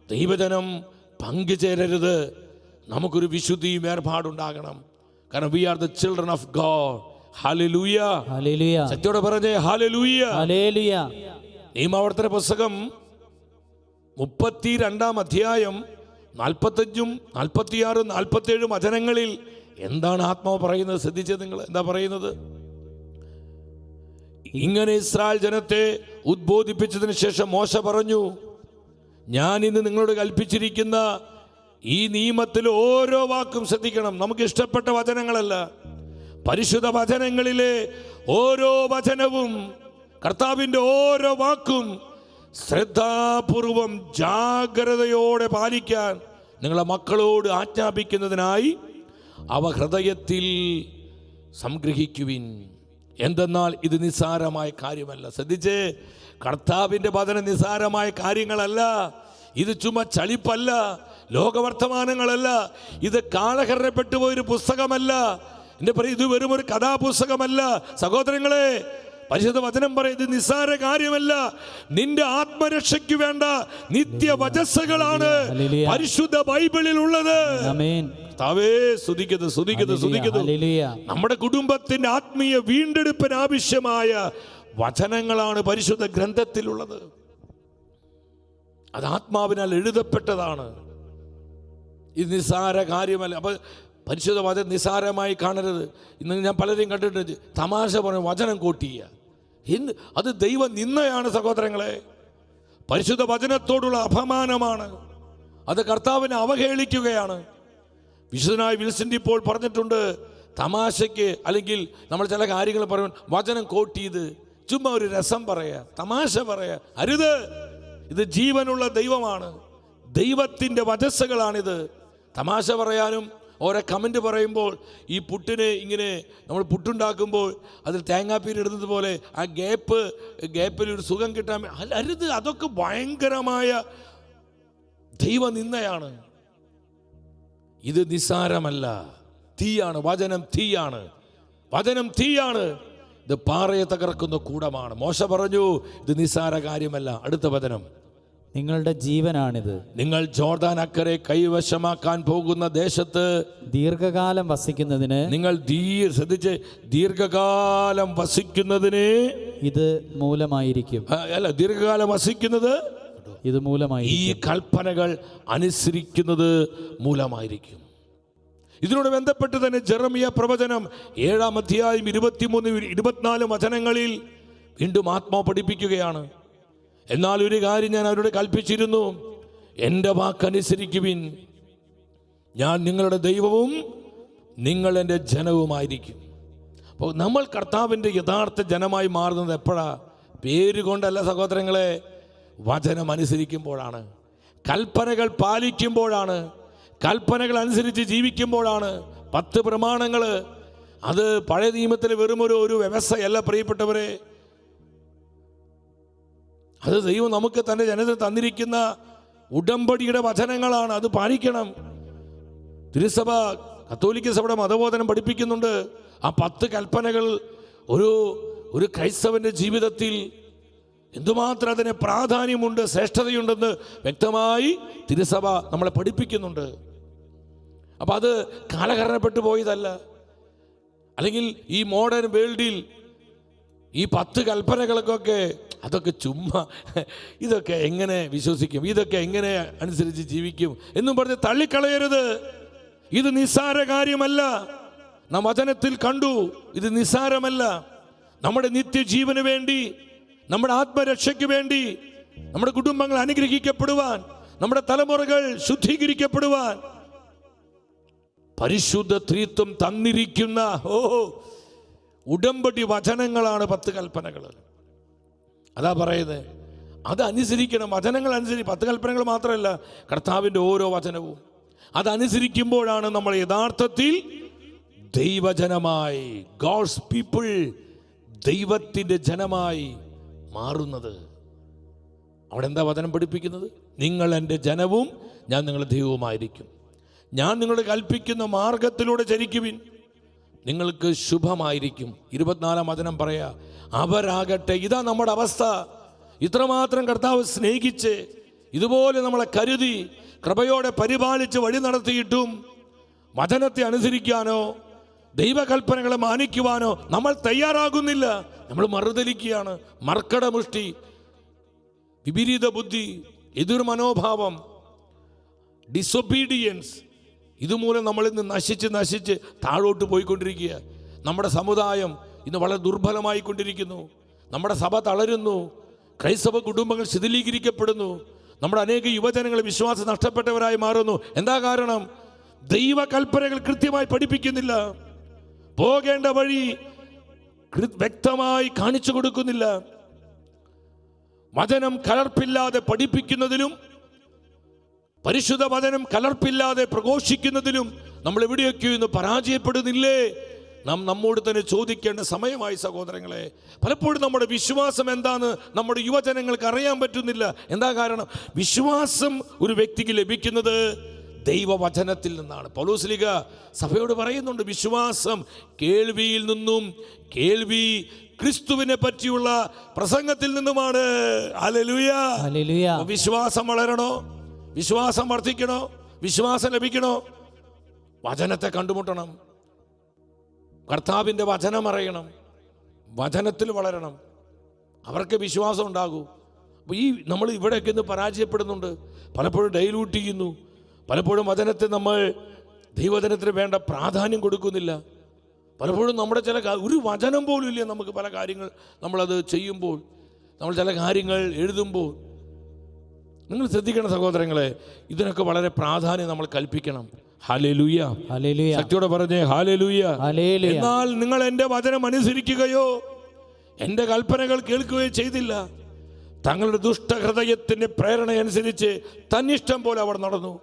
ദൈവജനം പങ്കുചേരരുത്. നമുക്കൊരു വിശുദ്ധിയും ഏർപ്പാടുണ്ടാകണം. കാരണം we are the children of God. Hallelujah. സത്യോടെ പറഞ്ഞേ ഹല്ലേലൂയ. നിയമാവർത്തന പുസ്തകം 32-ാം അധ്യായം 45, 46, 47 വചനങ്ങളിൽ എന്താണ് ആത്മാവ് പറയുന്നത്? ശ്രദ്ധിച്ചത് നിങ്ങൾ? എന്താ പറയുന്നത്? ഇങ്ങനെ ഇസ്രായേൽ ജനത്തെ ഉദ്ബോധിപ്പിച്ചതിന് ശേഷം മോശ പറഞ്ഞു, ഞാൻ ഇന്ന് നിങ്ങളോട് കൽപ്പിച്ചിരിക്കുന്ന ഈ നിയമത്തിൽ ഓരോ വാക്കും ശ്രദ്ധിക്കണം. നമുക്ക് ഇഷ്ടപ്പെട്ട വചനങ്ങളല്ല, പരിശുദ്ധ വചനങ്ങളിലെ ഓരോ വചനവും, കർത്താവിൻ്റെ ഓരോ വാക്കും ശ്രദ്ധാപൂർവം ജാഗ്രതയോടെ പാലിക്കാൻ നിങ്ങളെ മക്കളോട് ആജ്ഞാപിക്കുന്നതിനായി അവ ഹൃദയത്തിൽ സംഗ്രഹിക്കുവിൻ. എന്തെന്നാൽ ഇത് നിസ്സാരമായ കാര്യമല്ല. ശ്രദ്ധിച്ചേ, കർത്താവിൻ്റെ വചനം നിസ്സാരമായ കാര്യങ്ങളല്ല. ഇത് ചുമ ചളിപ്പല്ല, ലോകവർത്തമാനങ്ങളല്ല, ഇത് കാലഹരണപ്പെട്ടു പോയൊരു പുസ്തകമല്ല. ഇത് വെറും ഒരു കഥാപുസ്തകമല്ല സഹോദരങ്ങളെ. പരിശുദ്ധ വചനം പറയുന്നത് നിസ്സാര കാര്യമല്ല. നിന്റെ ആത്മരക്ഷയ്ക്ക് വേണ്ട നിത്യവചസ്സുകളാണ് പരിശുദ്ധ ബൈബിളിൽ ഉള്ളത്. കർത്താവേ സ്തുതിക്കുന്നു, സ്തുതിക്കുന്നു, സ്തുതിക്കുന്നു. ഹല്ലേലൂയ. നമ്മുടെ കുടുംബത്തിന്റെ ആത്മീയ വീണ്ടെടുപ്പിന് ആവശ്യമായ വചനങ്ങളാണ് പരിശുദ്ധ ഗ്രന്ഥത്തിലുള്ളത്. അത് ആത്മാവിനാൽ എഴുതപ്പെട്ടതാണ്. ഇത് നിസ്സാര കാര്യമല്ല. അപ്പൊ പരിശുദ്ധ വചനം നിസ്സാരമായി കാണരുത്. ഇന്ന് ഞാൻ പലരെയും കണ്ടിട്ടുണ്ട്, തമാശ പറഞ്ഞ വചനം കോട്ടിയ അത് ദൈവ നിന്ദയാണ് സഹോദരങ്ങളെ. പരിശുദ്ധ വചനത്തോടുള്ള അപമാനമാണ്. അത് കർത്താവിനെ അവഹേളിക്കുകയാണ്. വിശുദ്ധനായ വിൽസന്റ് ഇപ്പോൾ പറഞ്ഞിട്ടുണ്ട്, തമാശയ്ക്ക് അല്ലെങ്കിൽ നമ്മൾ ചില കാര്യങ്ങൾ പറയും, വചനം കോട്ട് ചെയ്ത് ചുമ്മാ ഒരു രസം പറയാ, തമാശ പറയാ, അരുത്. ഇത് ജീവനുള്ള ദൈവമാണ്, ദൈവത്തിൻ്റെ വചസ്സുകളാണിത്. തമാശ പറയാനും ഓരോ കമൻറ്റ് പറയുമ്പോൾ, ഈ പുട്ടിന് ഇങ്ങനെ നമ്മൾ പുട്ടുണ്ടാക്കുമ്പോൾ അതിൽ തേങ്ങാപ്പീര് ഇടുന്നത് പോലെ ആ ഗ്യാപ്പിൽ ഒരു സുഖം കിട്ടാൻ അരുത്. അതൊക്കെ ഭയങ്കരമായ ദൈവനിന്ദയാണ്. ഇത് നിസ്സാരമല്ല, തീയാണ്. വചനം തീയാണ്, വചനം തീയാണ്. ഇത് പാറയെ തകർക്കുന്ന കൂടമാണ്. മോശ പറഞ്ഞു ഇത് നിസ്സാര കാര്യമല്ല. അടുത്ത വചനം, നിങ്ങളുടെ ജീവനാണിത്. നിങ്ങൾ ജോർദാൻ അക്കരെ കൈവശമാക്കാൻ പോകുന്ന ദേശത്ത് ദീർഘകാലം വസിക്കുന്നതിന്, നിങ്ങൾ ശ്രദ്ധിച്ച്, ദീർഘകാലം വസിക്കുന്നതിന് ഇത് മൂലമായിരിക്കും. അല്ല, ദീർഘകാലം വസിക്കുന്നത് ഇത് മൂലമായിരിക്കും. ഈ കൽപ്പനകൾ അനുസരിക്കുന്നത് മൂലമായിരിക്കും. ഇതിനോട് ബന്ധപ്പെട്ട് തന്നെ ജെറമിയ പ്രവചനം 7-ാം അധ്യായം 23-24 വചനങ്ങളിൽ വീണ്ടും ആത്മാവ് പഠിപ്പിക്കുകയാണ്. എന്നാൽ ഒരു കാര്യം ഞാൻ അവരോട് കൽപ്പിച്ചിരുന്നു, എൻ്റെ വാക്കനുസരിക്കുവിൻ, ഞാൻ നിങ്ങളുടെ ദൈവവും നിങ്ങൾ എൻ്റെ ജനവുമായിരിക്കും. അപ്പോൾ നമ്മൾ കർത്താവിൻ്റെ യഥാർത്ഥ ജനമായി മാറുന്നത് എപ്പോഴാ? പേരുകൊണ്ടല്ല സഹോദരങ്ങളെ, വചനം അനുസരിക്കുമ്പോഴാണ്, കൽപ്പനകൾ പാലിക്കുമ്പോഴാണ്, കൽപ്പനകൾ അനുസരിച്ച് ജീവിക്കുമ്പോഴാണ്. 10 പ്രമാണങ്ങൾ അത് പഴയ നിയമത്തിൽ വെറും ഒരു വ്യവസ്ഥയല്ല പ്രിയപ്പെട്ടവരെ. അത് ദൈവം നമുക്ക് തൻ്റെ ജനത്തിന് തന്നിരിക്കുന്ന ഉടമ്പടിയുടെ വചനങ്ങളാണ്. അത് പാലിക്കണം. തിരുസഭ, കത്തോലിക്ക സഭയുടെ മതബോധനം പഠിപ്പിക്കുന്നുണ്ട്. ആ 10 കൽപ്പനകൾ ഒരു ക്രൈസ്തവന്റെ ജീവിതത്തിൽ എന്തുമാത്രം അതിന് പ്രാധാന്യമുണ്ട്, ശ്രേഷ്ഠതയുണ്ടെന്ന് വ്യക്തമായി തിരുസഭ നമ്മളെ പഠിപ്പിക്കുന്നുണ്ട്. അപ്പം അത് കാലഹരണപ്പെട്ടു പോയതല്ല. അല്ലെങ്കിൽ ഈ മോഡേൺ വേൾഡിൽ ഈ 10 കൽപ്പനകൾക്കൊക്കെ അതൊക്കെ ചുമ്മാ, ഇതൊക്കെ എങ്ങനെ വിശ്വസിക്കും, ഇതൊക്കെ എങ്ങനെ അനുസരിച്ച് ജീവിക്കും എന്നും പറഞ്ഞ് തള്ളിക്കളയരുത്. ഇത് നിസ്സാര കാര്യമല്ല. നാം വചനത്തിൽ കണ്ടു, ഇത് നിസ്സാരമല്ല. നമ്മുടെ നിത്യജീവന് വേണ്ടി, നമ്മുടെ ആത്മരക്ഷയ്ക്ക് വേണ്ടി, നമ്മുടെ കുടുംബങ്ങൾ അനുഗ്രഹിക്കപ്പെടുവാൻ, നമ്മുടെ തലമുറകൾ ശുദ്ധീകരിക്കപ്പെടുവാൻ പരിശുദ്ധ ത്രിത്വം തന്നിരിക്കുന്ന ഉടമ്പടി വചനങ്ങളാണ് 10 കൽപ്പനകൾ. അതാ പറയുന്നത്, അതനുസരിക്കണം. വചനങ്ങൾ അനുസരിച്ച് 10 കൽപ്പനകൾ മാത്രമല്ല, കർത്താവിൻ്റെ ഓരോ വചനവും അതനുസരിക്കുമ്പോഴാണ് നമ്മൾ യഥാർത്ഥത്തിൽ ദൈവജനമായി, ഗോഡ്സ് പീപ്പിൾ, ദൈവത്തിൻ്റെ ജനമായി മാറുന്നത്. അവിടെ എന്താ വചനം പഠിപ്പിക്കുന്നത്? നിങ്ങൾ എൻ്റെ ജനവും ഞാൻ നിങ്ങളുടെ ദൈവവുമായിരിക്കും. ഞാൻ നിങ്ങളോട് കൽപ്പിക്കുന്ന മാർഗത്തിലൂടെ ചരിക്കുവിൻ, നിങ്ങൾക്ക് ശുഭമായിരിക്കും. 24-ാം വചനം പറയാ, അവരാകട്ടെ, ഇതാ നമ്മുടെ അവസ്ഥ. ഇത്രമാത്രം കർത്താവ് സ്നേഹിച്ച് ഇതുപോലെ നമ്മളെ കരുതി കൃപയോടെ പരിപാലിച്ച് വഴി നടത്തിയിട്ടും വചനത്തെ അനുസരിക്കാനോ ദൈവകൽപ്പനകളെ മാനിക്കുവാനോ നമ്മൾ തയ്യാറാകുന്നില്ല. നമ്മൾ മറുതലിക്കുകയാണ്. മർക്കടമുഷ്ടി, വിപരീത ബുദ്ധി, എതിർ മനോഭാവം, ഡിസൊബീഡിയൻസ്, ഇതുമൂലം നമ്മളിൽ നിന്ന് നശിച്ച് താഴോട്ട് പോയിക്കൊണ്ടിരിക്കുക. നമ്മുടെ സമുദായം ഇന്ന് വളരെ ദുർബലമായിക്കൊണ്ടിരിക്കുന്നു. നമ്മുടെ സഭ തളരുന്നു. ക്രൈസ്തവ കുടുംബങ്ങൾ ശിഥിലീകരിക്കപ്പെടുന്നു. നമ്മുടെ അനേക യുവജനങ്ങൾ വിശ്വാസം നഷ്ടപ്പെട്ടവരായി മാറുന്നു. എന്താ കാരണം? ദൈവകൽപ്പനകൾ കൃത്യമായി പഠിപ്പിക്കുന്നില്ല. പോകേണ്ട വഴി വ്യക്തമായി കാണിച്ചു കൊടുക്കുന്നില്ല. വചനം കലർപ്പില്ലാതെ പഠിപ്പിക്കുന്നതിലും പരിശുദ്ധ വചനം കലർപ്പില്ലാതെ പ്രഘോഷിക്കുന്നതിലും നമ്മൾ എവിടെയൊക്കെയോ ഇന്ന് പരാജയപ്പെടുന്നില്ലേ? നാം നമ്മോട് തന്നെ ചോദിക്കേണ്ട സമയമായി സഹോദരങ്ങളെ. പലപ്പോഴും നമ്മുടെ വിശ്വാസം എന്താന്ന് നമ്മുടെ യുവജനങ്ങൾക്ക് അറിയാൻ പറ്റുന്നില്ല. എന്താ കാരണം? വിശ്വാസം ഒരു വ്യക്തിക്ക് ലഭിക്കുന്നത് ദൈവവചനത്തിൽ നിന്നാണ്. പൗലോസ്ലീഹ സഭയോട് പറയുന്നുണ്ട്, വിശ്വാസം കേൾവിയിൽ നിന്നും, കേൾവി ക്രിസ്തുവിനെ പറ്റിയുള്ള പ്രസംഗത്തിൽ നിന്നുമാണ്. Hallelujah, hallelujah. വിശ്വാസം വളരണോ, വിശ്വാസം വർദ്ധിക്കണോ, വിശ്വാസം ലഭിക്കണോ, വചനത്തെ കണ്ടുമുട്ടണം, കർത്താവിൻ്റെ വചനം അറിയണം, വചനത്തിൽ വളരണം, അവർക്ക് വിശ്വാസം ഉണ്ടാകൂ. അപ്പോൾ ഈ നമ്മൾ ഇവിടെയൊക്കെ ഇന്ന് പരാജയപ്പെടുന്നുണ്ട്, പലപ്പോഴും ഡൈലൂട്ട് ചെയ്യുന്നു, പലപ്പോഴും വചനത്തെ നമ്മൾ ദൈവവചനത്തിന് വേണ്ട പ്രാധാന്യം കൊടുക്കുന്നില്ല. പലപ്പോഴും നമ്മുടെ ചില ഒരു വചനം പോലും ഇല്ല നമുക്ക് പല കാര്യങ്ങൾ നമ്മളത് ചെയ്യുമ്പോൾ, നമ്മൾ ചില കാര്യങ്ങൾ എഴുതുമ്പോൾ. നിങ്ങൾ ശ്രദ്ധിക്കണം സഹോദരങ്ങളെ, ഇതിനൊക്കെ വളരെ പ്രാധാന്യം നമ്മൾ കൽപ്പിക്കണം. ഹല്ലേലൂയ, ഹല്ലേലൂയ, ശക്തിയോടെ പറഞ്ഞേ ഹല്ലേലൂയ. ഹല്ലേലൂയ. എന്നാൽ നിങ്ങൾ എൻ്റെ വചനം അനുസരിക്കുകയോ എൻ്റെ കൽപ്പനകൾ കേൾക്കുകയോ ചെയ്തില്ല. തങ്ങളുടെ ദുഷ്ടഹൃദയത്തിൻ്റെ പ്രേരണയനുസരിച്ച് തന്നിഷ്ടം പോലെ അവർ നടന്നു.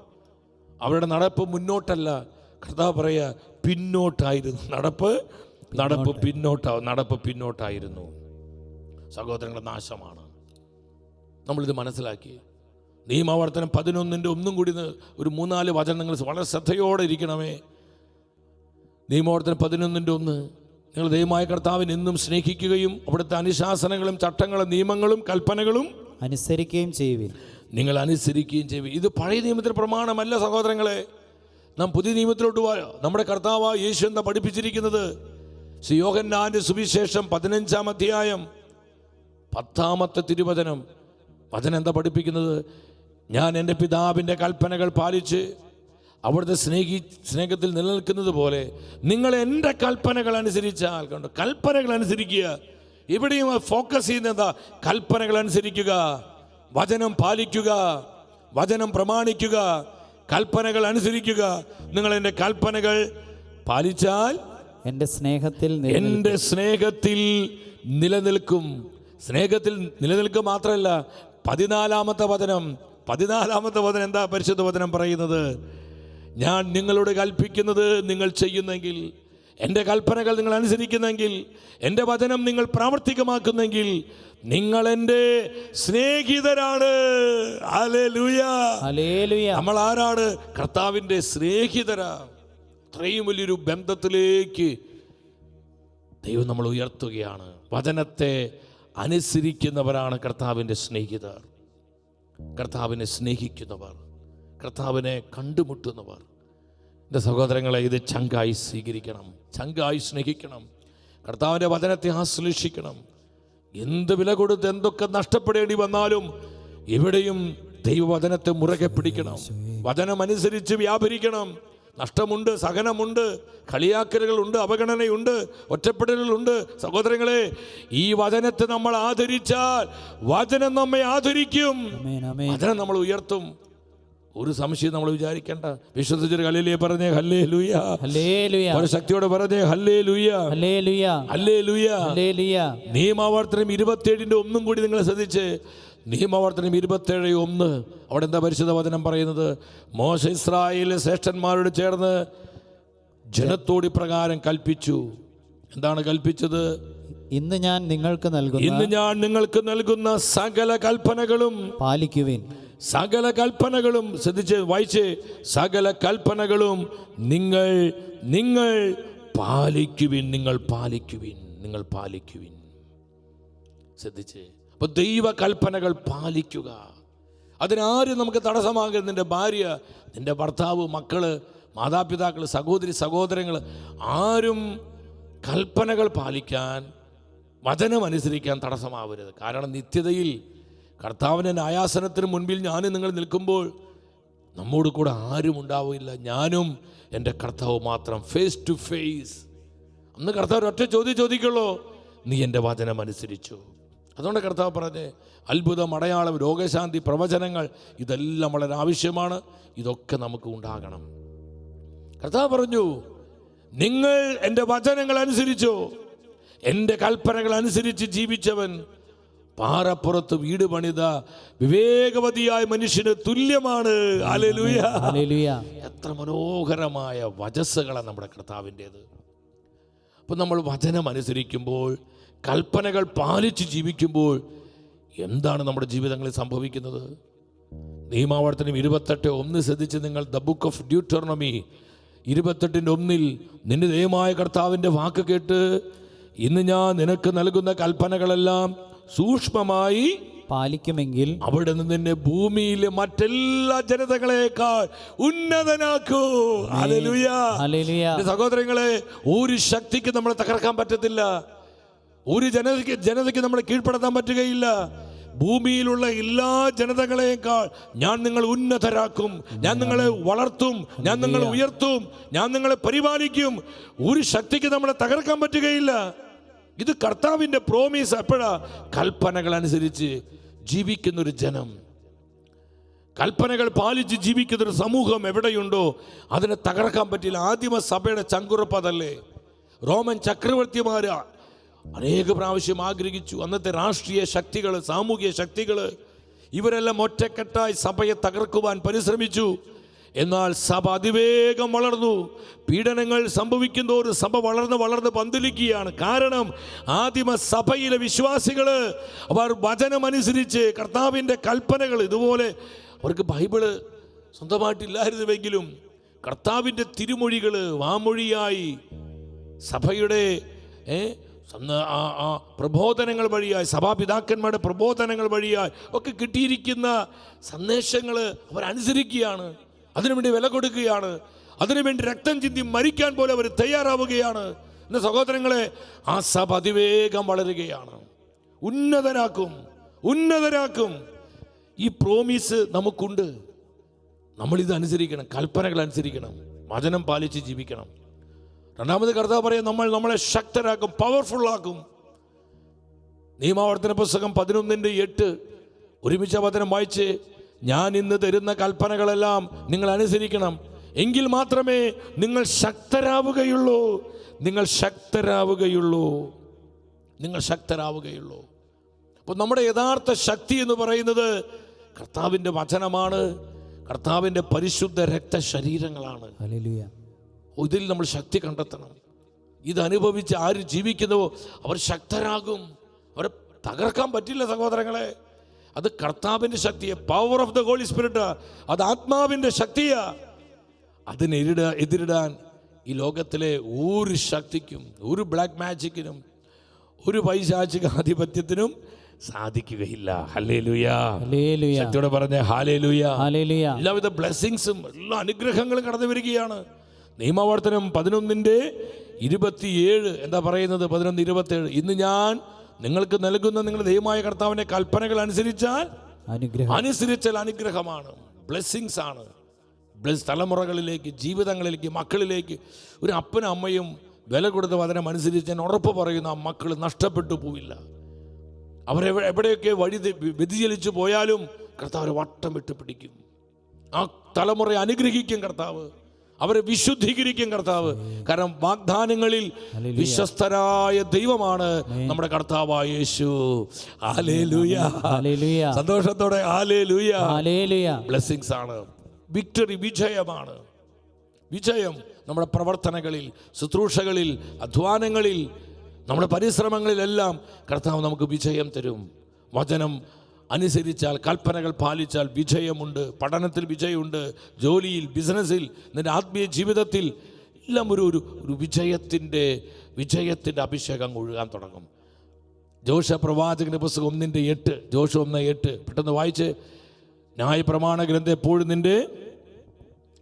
അവരുടെ നടപ്പ് മുന്നോട്ടല്ല, കർത്താവ് പറയുക പിന്നോട്ടായിരുന്നു. നടപ്പ് പിന്നോട്ടായിരുന്നു. സഹോദരങ്ങളുടെ നാശമാണ്. നമ്മളിത് മനസ്സിലാക്കി. നിയമാവർത്തനം 11-ന്റെ 1 കൂടി ഒരു 3-4 വചനങ്ങൾ വളരെ ശ്രദ്ധയോടെ ഇരിക്കണമേ. നിയമാവർത്തനം 11-ന്റെ 1, നിങ്ങൾ ദൈവമായ കർത്താവിനെ എന്നും സ്നേഹിക്കുകയും അവിടുത്തെ അനുശാസനങ്ങളും ചട്ടങ്ങളും നിയമങ്ങളും കൽപ്പനകളും അനുസരിക്കുകയും ചെയ്യുവിൻ. നിങ്ങൾ അനുസരിക്കുകയും ചെയ്യുവിൻ. ഇത് പഴയ നിയമത്തിൻ്റെ പ്രമാണമല്ല സഹോദരങ്ങളെ. നാം പുതിയ നിയമത്തിലോട്ട് നമ്മുടെ കർത്താവ് യേശു എന്താ പഠിപ്പിച്ചിരിക്കുന്നത്? യോഹന്നാന്റെ സുവിശേഷം 15-ാം അധ്യായം 10-ാമത്തെ തിരുവചനം. വചനം എന്താ പഠിപ്പിക്കുന്നത്? ഞാൻ എൻ്റെ പിതാവിൻ്റെ കൽപ്പനകൾ പാലിച്ച് അവിടുത്തെ സ്നേഹത്തിൽ നിലനിൽക്കുന്നത് പോലെ നിങ്ങൾ എൻ്റെ കൽപ്പനകൾ അനുസരിച്ചാൽ. കണ്ടു, കൽപ്പനകൾ അനുസരിക്കുക. ഇവിടെയും ഫോക്കസ് ചെയ്യുന്നത് എന്താ? കൽപ്പനകൾ അനുസരിക്കുക, വചനം പാലിക്കുക, വചനം പ്രമാണിക്കുക, കൽപ്പനകൾ അനുസരിക്കുക. നിങ്ങൾ എൻ്റെ കൽപ്പനകൾ പാലിച്ചാൽ എൻ്റെ സ്നേഹത്തിൽ നിലനിൽക്കും. സ്നേഹത്തിൽ നിലനിൽക്കുക മാത്രമല്ല, 14-ാമത്തെ വചനം എന്താ പരിശുദ്ധ വചനം പറയുന്നത്? ഞാൻ നിങ്ങളോട് കൽപ്പിക്കുന്നത് നിങ്ങൾ ചെയ്യുന്നെങ്കിൽ, എൻ്റെ കൽപ്പനകൾ നിങ്ങൾ അനുസരിക്കുന്നെങ്കിൽ, എൻ്റെ വചനം നിങ്ങൾ പ്രാവർത്തികമാക്കുന്നെങ്കിൽ നിങ്ങൾ എൻ്റെ സ്നേഹിതരാണ്. Hallelujah, hallelujah. നമ്മൾ ആരാണ്? കർത്താവിൻ്റെ സ്നേഹിതരാ. അത്രയും വലിയൊരു ബന്ധത്തിലേക്ക് ദൈവം നമ്മൾ ഉയർത്തുകയാണ്. വചനത്തെ അനുസരിക്കുന്നവരാണ് കർത്താവിൻ്റെ സ്നേഹിതർ. കർത്താവിനെ സ്നേഹിക്കുന്നവർ, കർത്താവിനെ കണ്ടുമുട്ടുന്നവർ. എൻ്റെ സഹോദരങ്ങളെ, ഇത് ചങ്കായി സ്വീകരിക്കണം, ചങ്കായി സ്നേഹിക്കണം, കർത്താവിൻ്റെ വചനത്തെ ആശ്ലേഷിക്കണം. എന്ത് വില കൊടുത്ത് എന്തൊക്കെ നഷ്ടപ്പെടേണ്ടി വന്നാലും എവിടെയും ദൈവവചനത്തെ മുറുകെ പിടിക്കണം. വചനം അനുസരിച്ച് വ്യാപരിക്കണം. നഷ്ടമുണ്ട്, സഹനമുണ്ട്, കളിയാക്കലുകളുണ്ട്, അവഗണനയുണ്ട്, ഒറ്റപ്പെടലുകളുണ്ട്. സഹോദരങ്ങളെ, ഈ വചനത്തെ നമ്മൾ ആദരിച്ചാൽ വചനം നമ്മെ ആദരിക്കും, വചനം നമ്മൾ ഉയർത്തും. ഒരു സംശയം നമ്മൾ വിചാരിക്കേണ്ട. വിശ്വസിച്ചൊരു ഹല്ലേലൂയ പറഞ്ഞേ. Hallelujah, hallelujah. ഒരു ശക്തിയോടെ പറഞ്ഞേ ഹല്ലേലൂയ, ഹല്ലേലൂയ, ഹല്ലേലൂയ, ഹല്ലേലൂയ. നിയമാവർത്തനം 27-ന്റെ 1 കൂടി നിങ്ങൾ ശ്രദ്ധിച്ച്. നിയമാവർത്തനം 27:1 അവിടെ എന്താ പരിശുദ്ധ വചനം പറയുന്നത്? മോശ ഇസ്രായേലിലെ ശ്രേഷ്ഠന്മാരോട് ചേർന്ന് ജനത്തോട് ഇപ്രകാരം കൽപ്പിച്ചു. എന്താണ് കൽപ്പിച്ചത്? ഇന്ന് ഞാൻ നിങ്ങൾക്ക് നൽകുന്ന സകല കൽപ്പനകളും പാലിക്കുവിൻ. സകല കൽപ്പനകളും ശ്രദ്ധിച്ച് വായിച്ച്. സകല കൽപ്പനകളും നിങ്ങൾ പാലിക്കുവിൻ. ശ്രദ്ധിച്ച്. അപ്പൊ ദൈവ കൽപ്പനകൾ പാലിക്കുക. അതിനാരും നമുക്ക് തടസ്സമാകരുത്. നിന്റെ ഭാര്യ, നിന്റെ ഭർത്താവ്, മക്കള്, മാതാപിതാക്കൾ, സഹോദരി സഹോദരങ്ങൾ ആരും കൽപ്പനകൾ പാലിക്കാൻ, വചനം അനുസരിക്കാൻ തടസ്സമാവരുത്. കാരണം നിത്യതയിൽ കർത്താവിൻ്റെ ന്യായാസനത്തിന് മുൻപിൽ ഞാനും നിങ്ങൾ നിൽക്കുമ്പോൾ നമ്മോട് കൂടെ ആരും ഉണ്ടാവില്ല. ഞാനും എൻ്റെ കർത്താവ് മാത്രം, ഫേസ് ടു ഫേസ്. അന്ന് കർത്താവ് ഒറ്റ ചോദ്യം ചോദിക്കുള്ളൂ: നീ എൻ്റെ വചനം അനുസരിച്ചു? അതുകൊണ്ട് കർത്താവ് പറഞ്ഞ് അത്ഭുതം, അടയാളം, രോഗശാന്തി, പ്രവചനങ്ങൾ ഇതെല്ലാം വളരെ ആവശ്യമാണ്. ഇതൊക്കെ നമുക്ക് ഉണ്ടാകണം. കർത്താവ് പറഞ്ഞു, നിങ്ങൾ എൻ്റെ വചനങ്ങൾ അനുസരിച്ചോ? എൻ്റെ കൽപ്പനകൾ അനുസരിച്ച് ജീവിച്ചവൻ പാറപ്പുറത്ത് വീട് പണിത വിവേകവതിയായ മനുഷ്യന് തുല്യമാണ്. Hallelujah, hallelujah. എത്ര മനോഹരമായ വചസ്സുകളാണ് നമ്മുടെ കർത്താവിൻ്റേത്. അപ്പം നമ്മൾ വചനം അനുസരിക്കുമ്പോൾ, കൽപ്പനകൾ പാലിച്ച് ജീവിക്കുമ്പോൾ എന്താണ് നമ്മുടെ ജീവിതങ്ങളിൽ സംഭവിക്കുന്നത്? നിയമാവർത്തനം 28:1 ശ്രദ്ധിച്ച് നിങ്ങൾ. ദ ബുക്ക് ഓഫ് ഡ്യൂട്ടറോണമി 28:1 നിന്റെ ദൈവമായ കർത്താവിൻ്റെ വാക്ക് കേട്ട് ഇന്ന് ഞാൻ നിനക്ക് നൽകുന്ന കൽപ്പനകളെല്ലാം സൂക്ഷ്മമായി പാലിക്കുമെങ്കിൽ അവിടെ നിന്ന് നിന്നെ ഭൂമിയിലെ മറ്റെല്ലാ ജനതകളെക്കാൾ ഉന്നതനാക്കൂ. ഹല്ലേലൂയ. ഹല്ലേലൂയ. എന്റെ സഹോദരങ്ങളെ, ഒരു ശക്തിക്ക് നമ്മളെ തകർക്കാൻ പറ്റത്തില്ല. ഒരു ജനതയ്ക്ക് നമ്മളെ കീഴ്പ്പെടുത്താൻ പറ്റുകയില്ല. ഭൂമിയിലുള്ള എല്ലാ ജനതകളെക്കാൾ ഞാൻ നിങ്ങളെ ഉന്നതരാക്കും, ഞാൻ നിങ്ങളെ വളർത്തും, ഞാൻ നിങ്ങളെ ഉയർത്തും, ഞാൻ നിങ്ങളെ പരിപാലിക്കും. ഒരു ശക്തിക്ക് നമ്മളെ തകർക്കാൻ പറ്റുകയില്ല. ഇത് കർത്താവിൻ്റെ പ്രോമിസ്. എപ്പോഴാ? കൽപ്പനകൾ അനുസരിച്ച് ജീവിക്കുന്നൊരു ജനം, കൽപ്പനകൾ പാലിച്ച് ജീവിക്കുന്നൊരു സമൂഹം എവിടെയുണ്ടോ അതിനെ തകർക്കാൻ പറ്റില്ല. ആദിമ സഭയുടെ ചങ്കുറപ്പ് അതല്ലേ. റോമൻ ചക്രവർത്തിമാർ അനേക പ്രാവശ്യം ആഗ്രഹിച്ചു. അന്നത്തെ രാഷ്ട്രീയ ശക്തികൾ, സാമൂഹിക ശക്തികൾ, ഇവരെല്ലാം ഒറ്റക്കെട്ടായി സഭയെ തകർക്കുവാൻ പരിശ്രമിച്ചു. എന്നാൽ സഭ അതിവേഗം വളർന്നു. പീഡനങ്ങൾ സംഭവിക്കുന്നതോറും സഭ വളർന്ന് പന്തലിക്കുകയാണ്. കാരണം ആദിമ സഭയിലെ വിശ്വാസികൾ അവർ വചനമനുസരിച്ച് കർത്താവിൻ്റെ കൽപ്പനകൾ, ഇതുപോലെ അവർക്ക് ബൈബിള് സ്വന്തമായിട്ടില്ലായിരുന്നുവെങ്കിലും കർത്താവിൻ്റെ തിരുമൊഴികൾ വാമൊഴിയായി സഭയുടെ പ്രബോധനങ്ങൾ വഴിയായി, സഭാപിതാക്കന്മാരുടെ പ്രബോധനങ്ങൾ വഴിയായി ഒക്കെ കിട്ടിയിരിക്കുന്ന സന്ദേശങ്ങൾ അവരനുസരിക്കുകയാണ്. അതിനുവേണ്ടി വില കൊടുക്കുകയാണ്. അതിനുവേണ്ടി രക്തം ചിന്തി മരിക്കാൻ പോലെ അവർ തയ്യാറാവുകയാണ്. എന്ന സഹോദരങ്ങളെ, ആ സഭ അതിവേഗം വളരുകയാണ്. ഉന്നതരാക്കും. ഈ പ്രോമിസ് നമുക്കുണ്ട്. നമ്മളിത് അനുസരിക്കണം, കൽപ്പനകൾ അനുസരിക്കണം, വചനം പാലിച്ച് ജീവിക്കണം. രണ്ടാമത് കർത്താവ് പറയാം, നമ്മളെ ശക്തരാക്കും, പവർഫുള്ളാക്കും. നിയമാവർത്തന പുസ്തകം 11:8 ഒരുമിച്ച് വചനം വായിച്ച്, ഞാൻ ഇന്ന് തരുന്ന കൽപ്പനകളെല്ലാം നിങ്ങൾ അനുസരിക്കണം, എങ്കിൽ മാത്രമേ നിങ്ങൾ ശക്തരാവുകയുള്ളൂ. അപ്പോൾ നമ്മുടെ യഥാർത്ഥ ശക്തി എന്ന് പറയുന്നത് കർത്താവിൻ്റെ വചനമാണ്, കർത്താവിൻ്റെ പരിശുദ്ധ രക്തശരീരങ്ങളാണ്. ഹല്ലേലൂയ. ഇതിൽ നമ്മൾ ശക്തി കണ്ടെത്തണം. ഇതനുഭവിച്ച് ആര് ജീവിക്കുന്നുവോ അവർ ശക്തരാകും. അവരെ തകർക്കാൻ പറ്റില്ല സഹോദരങ്ങളെ. അത് കർത്താവിൻ്റെ ശക്തിയെ, power of the holy spirit, അത് ആത്മാവിൻ്റെ ശക്തിയാ. അതിനെ എതിരിടാൻ ഈ ലോകത്തിലെ ഒരു ശക്തിക്കും, ഒരു ബ്ലാക്ക് മാജിക്കിനും, ഒരു പൈശാചിക ആധിപത്യത്തിനും സാധിക്കുകയില്ല. ഹല്ലേലൂയ. ശക്തിയോടെ പറഞ്ഞ ഹല്ലേലൂയ. എല്ലാവിധ ബ്ലെസ്സിങ്സും എല്ലാ അനുഗ്രഹങ്ങളും കടന്നു വരികയാണ്. നിയമാവർത്തനം 11:27 എന്താ പറയുന്നത്? 11:27 ഇന്ന് ഞാൻ നിങ്ങൾക്ക് നൽകുന്ന നിങ്ങളുടെ ദൈവമായ കർത്താവിന്റെ കൽപ്പനകൾ അനുസരിച്ചാൽ അനുഗ്രഹമാണ്, ബ്ലെസ്സിങ്സ് ആണ്. തലമുറകളിലേക്ക്, ജീവിതങ്ങളിലേക്ക്, മക്കളിലേക്ക് ഒരു അപ്പനും അമ്മയും വില കൊടുത്ത വചനം അനുസരിച്ച് ഞാൻ ഉറപ്പ് പറയുന്ന ആ മക്കൾ നഷ്ടപ്പെട്ടു പോവില്ല. അവരെവിടെയൊക്കെ വഴി വ്യതിചലിച്ചു പോയാലും കർത്താവ് വട്ടം വിട്ട് പിടിക്കും. ആ തലമുറയെ അനുഗ്രഹിക്കും കർത്താവ്, അവരെ വിശുദ്ധീകരിക്കും കർത്താവ്. കാരണം വാഗ്ദാനങ്ങളിൽ വിശ്വസ്തരായ ദൈവമാണ് നമ്മുടെ കർത്താവായ യേശു. ഹല്ലേലൂയ. സന്തോഷത്തോടെ ഹല്ലേലൂയ. ബ്ലെസ്സിങ്സ് ആണ്, വിക്ടറി, വിജയമാണ്. വിജയം നമ്മുടെ പ്രവർത്തനങ്ങളിൽ, ശുശ്രൂഷകളിൽ, അധ്വാനങ്ങളിൽ, നമ്മുടെ പരിശ്രമങ്ങളിലെല്ലാം കർത്താവ് നമുക്ക് വിജയം തരും. വചനം അനുസരിച്ചാൽ, കൽപ്പനകൾ പാലിച്ചാൽ വിജയമുണ്ട്. പഠനത്തിൽ വിജയമുണ്ട്, ജോലിയിൽ, ബിസിനസ്സിൽ, നിന്റെ ആത്മീയ ജീവിതത്തിൽ എല്ലാം ഒരു വിജയത്തിൻ്റെ അഭിഷേകം ഒഴുകാൻ തുടങ്ങും. ജോഷ പ്രവാചകന്റെ പുസ്തകം 1:8, ജോഷ 1:8 പെട്ടെന്ന് വായിച്ച്, ന്യായപ്രമാണ ഗ്രന്ഥം എപ്പോഴും നിന്റെ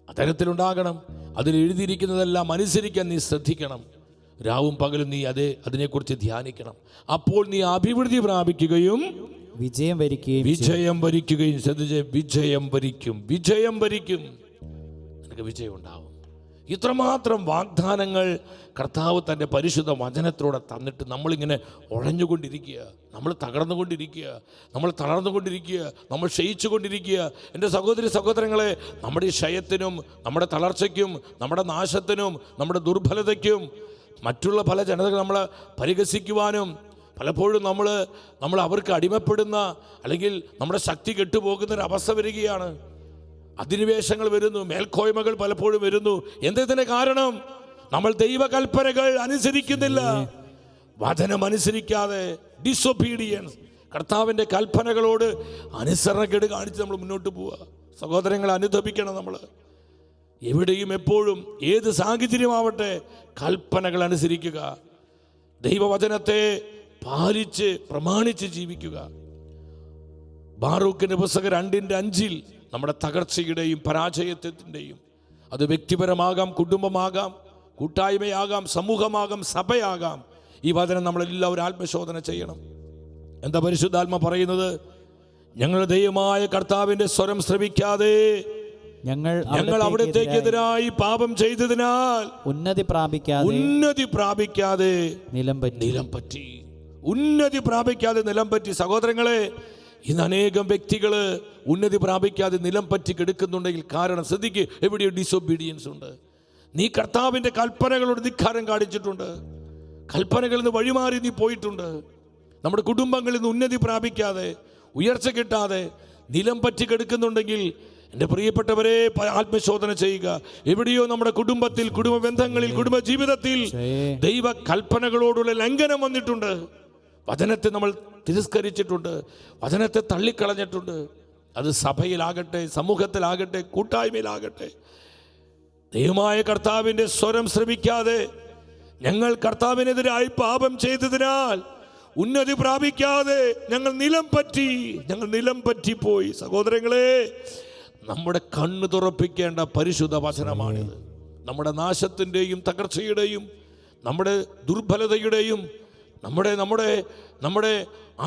അതരത്തിലുണ്ടാകണം, അതിൽ എഴുതിയിരിക്കുന്നതെല്ലാം അനുസരിക്കാൻ നീ ശ്രദ്ധിക്കണം, രാവും പകലും നീ അതിനെക്കുറിച്ച് ധ്യാനിക്കണം. അപ്പോൾ നീ അഭിവൃദ്ധി പ്രാപിക്കുകയും വിജയം വരിക്കുകയും ശ്രദ്ധിച്ച്, വിജയം വരിക്കും, നിനക്ക് വിജയം ഉണ്ടാവും. ഇത്രമാത്രം വാഗ്ദാനങ്ങൾ കർത്താവ് തൻ്റെ പരിശുദ്ധ വചനത്തിലൂടെ തന്നിട്ട് നമ്മളിങ്ങനെ ഉഴഞ്ഞുകൊണ്ടിരിക്കുക, നമ്മൾ തകർന്നുകൊണ്ടിരിക്കുക, നമ്മൾ തളർന്നുകൊണ്ടിരിക്കുക, നമ്മൾ ക്ഷയിച്ചുകൊണ്ടിരിക്കുക. എൻ്റെ സഹോദരങ്ങളെ, നമ്മുടെ ഈ ക്ഷയത്തിനും, നമ്മുടെ തളർച്ചയ്ക്കും, നമ്മുടെ നാശത്തിനും, നമ്മുടെ ദുർബലതയ്ക്കും മറ്റുള്ള പല ജനതകൾ നമ്മളെ പരിഹസിക്കുവാനും, പലപ്പോഴും നമ്മൾ അവർക്ക് അടിമപ്പെടുന്ന, അല്ലെങ്കിൽ നമ്മുടെ ശക്തി കെട്ടുപോകുന്നൊരവസ്ഥ വരികയാണ്. അധിനിവേശങ്ങൾ വരുന്നു, മേൽക്കോയ്മകൾ പലപ്പോഴും വരുന്നു. എന്തതിന് കാരണം? നമ്മൾ ദൈവകൽപ്പനകൾ അനുസരിക്കുന്നില്ല. വചനം അനുസരിക്കാതെ ഡിസൊബീഡിയൻസ്, കർത്താവിൻ്റെ കൽപ്പനകളോട് അനുസരണക്കേട് കാണിച്ച് നമ്മൾ മുന്നോട്ട് പോവുക. സഹോദരങ്ങളെ, അനുദപിക്കണം. നമ്മൾ എവിടെയും എപ്പോഴും ഏത് സാഹചര്യമാവട്ടെ കൽപ്പനകൾ അനുസരിക്കുക, ദൈവവചനത്തെ പാലിച്ച് പ്രമാണിച്ച് ജീവിക്കുക. ബാറൂക്കിന്റെ പുസ്തകം 2:5 നമ്മുടെ തകർച്ചയുടെയും പരാജയത്തിൻ്റെയും, അത് വ്യക്തിപരമാകാം, കുടുംബമാകാം, കൂട്ടായ്മയാകാം, സമൂഹമാകാം, സഭയാകാം, ഈ വചനം നമ്മളെല്ലാവരും ആത്മശോധന ചെയ്യണം. എന്താ പരിശുദ്ധാത്മ പറയുന്നത്? ഞങ്ങളുടെ ദൈവമായ കർത്താവിന്റെ സ്വരം ശ്രവിക്കാതെ ഞങ്ങൾ അവിടത്തേക്കെതിരായി പാപം ചെയ്തതിനാൽ ഉന്നതി പ്രാപിക്കാതെ നിലം പറ്റി. സഹോദരങ്ങളെ, ഇന്ന് അനേകം വ്യക്തികള് ഉന്നതി പ്രാപിക്കാതെ നിലം പറ്റി കിടക്കുന്നുണ്ടെങ്കിൽ കാരണം ശ്രദ്ധിക്ക്, എവിടെയോ ഡിസൊബീഡിയൻസ് ഉണ്ട്. നീ കർത്താവിന്റെ കൽപ്പനകളോട് ധിക്കാരം കാണിച്ചിട്ടുണ്ട്, കൽപ്പനകളിൽ നിന്ന് വഴിമാറി നീ പോയിട്ടുണ്ട്. നമ്മുടെ കുടുംബങ്ങളിൽ നിന്ന് ഉന്നതി പ്രാപിക്കാതെ, ഉയർച്ച കിട്ടാതെ നിലം പറ്റി കിടക്കുന്നുണ്ടെങ്കിൽ എൻ്റെ പ്രിയപ്പെട്ടവരെ, ആത്മശോധന ചെയ്യുക. എവിടെയോ നമ്മുടെ കുടുംബത്തിൽ, കുടുംബ ബന്ധങ്ങളിൽ, കുടുംബ ജീവിതത്തിൽ ദൈവ കൽപ്പനകളോടുള്ള ലംഘനം വന്നിട്ടുണ്ട്. വചനത്തെ നമ്മൾ തിരസ്കരിച്ചിട്ടുണ്ട്, വചനത്തെ തള്ളിക്കളഞ്ഞിട്ടുണ്ട്. അത് സഭയിലാകട്ടെ, സമൂഹത്തിലാകട്ടെ, കൂട്ടായ്മയിലാകട്ടെ. ദൈവമായ കർത്താവിൻ്റെ സ്വരം ശ്രവിക്കാതെ ഞങ്ങൾ കർത്താവിനെതിരായി പാപം ചെയ്തതിനാൽ ഉന്നതി പ്രാപിക്കാതെ ഞങ്ങൾ നിലം പറ്റിപ്പോയി. സഹോദരങ്ങളെ, നമ്മുടെ കണ്ണ് തുറപ്പിക്കേണ്ട പരിശുദ്ധ വചനമാണിത്. നമ്മുടെ നാശത്തിൻ്റെയും തകർച്ചയുടെയും, നമ്മുടെ ദുർബലതയുടെയും, നമ്മുടെ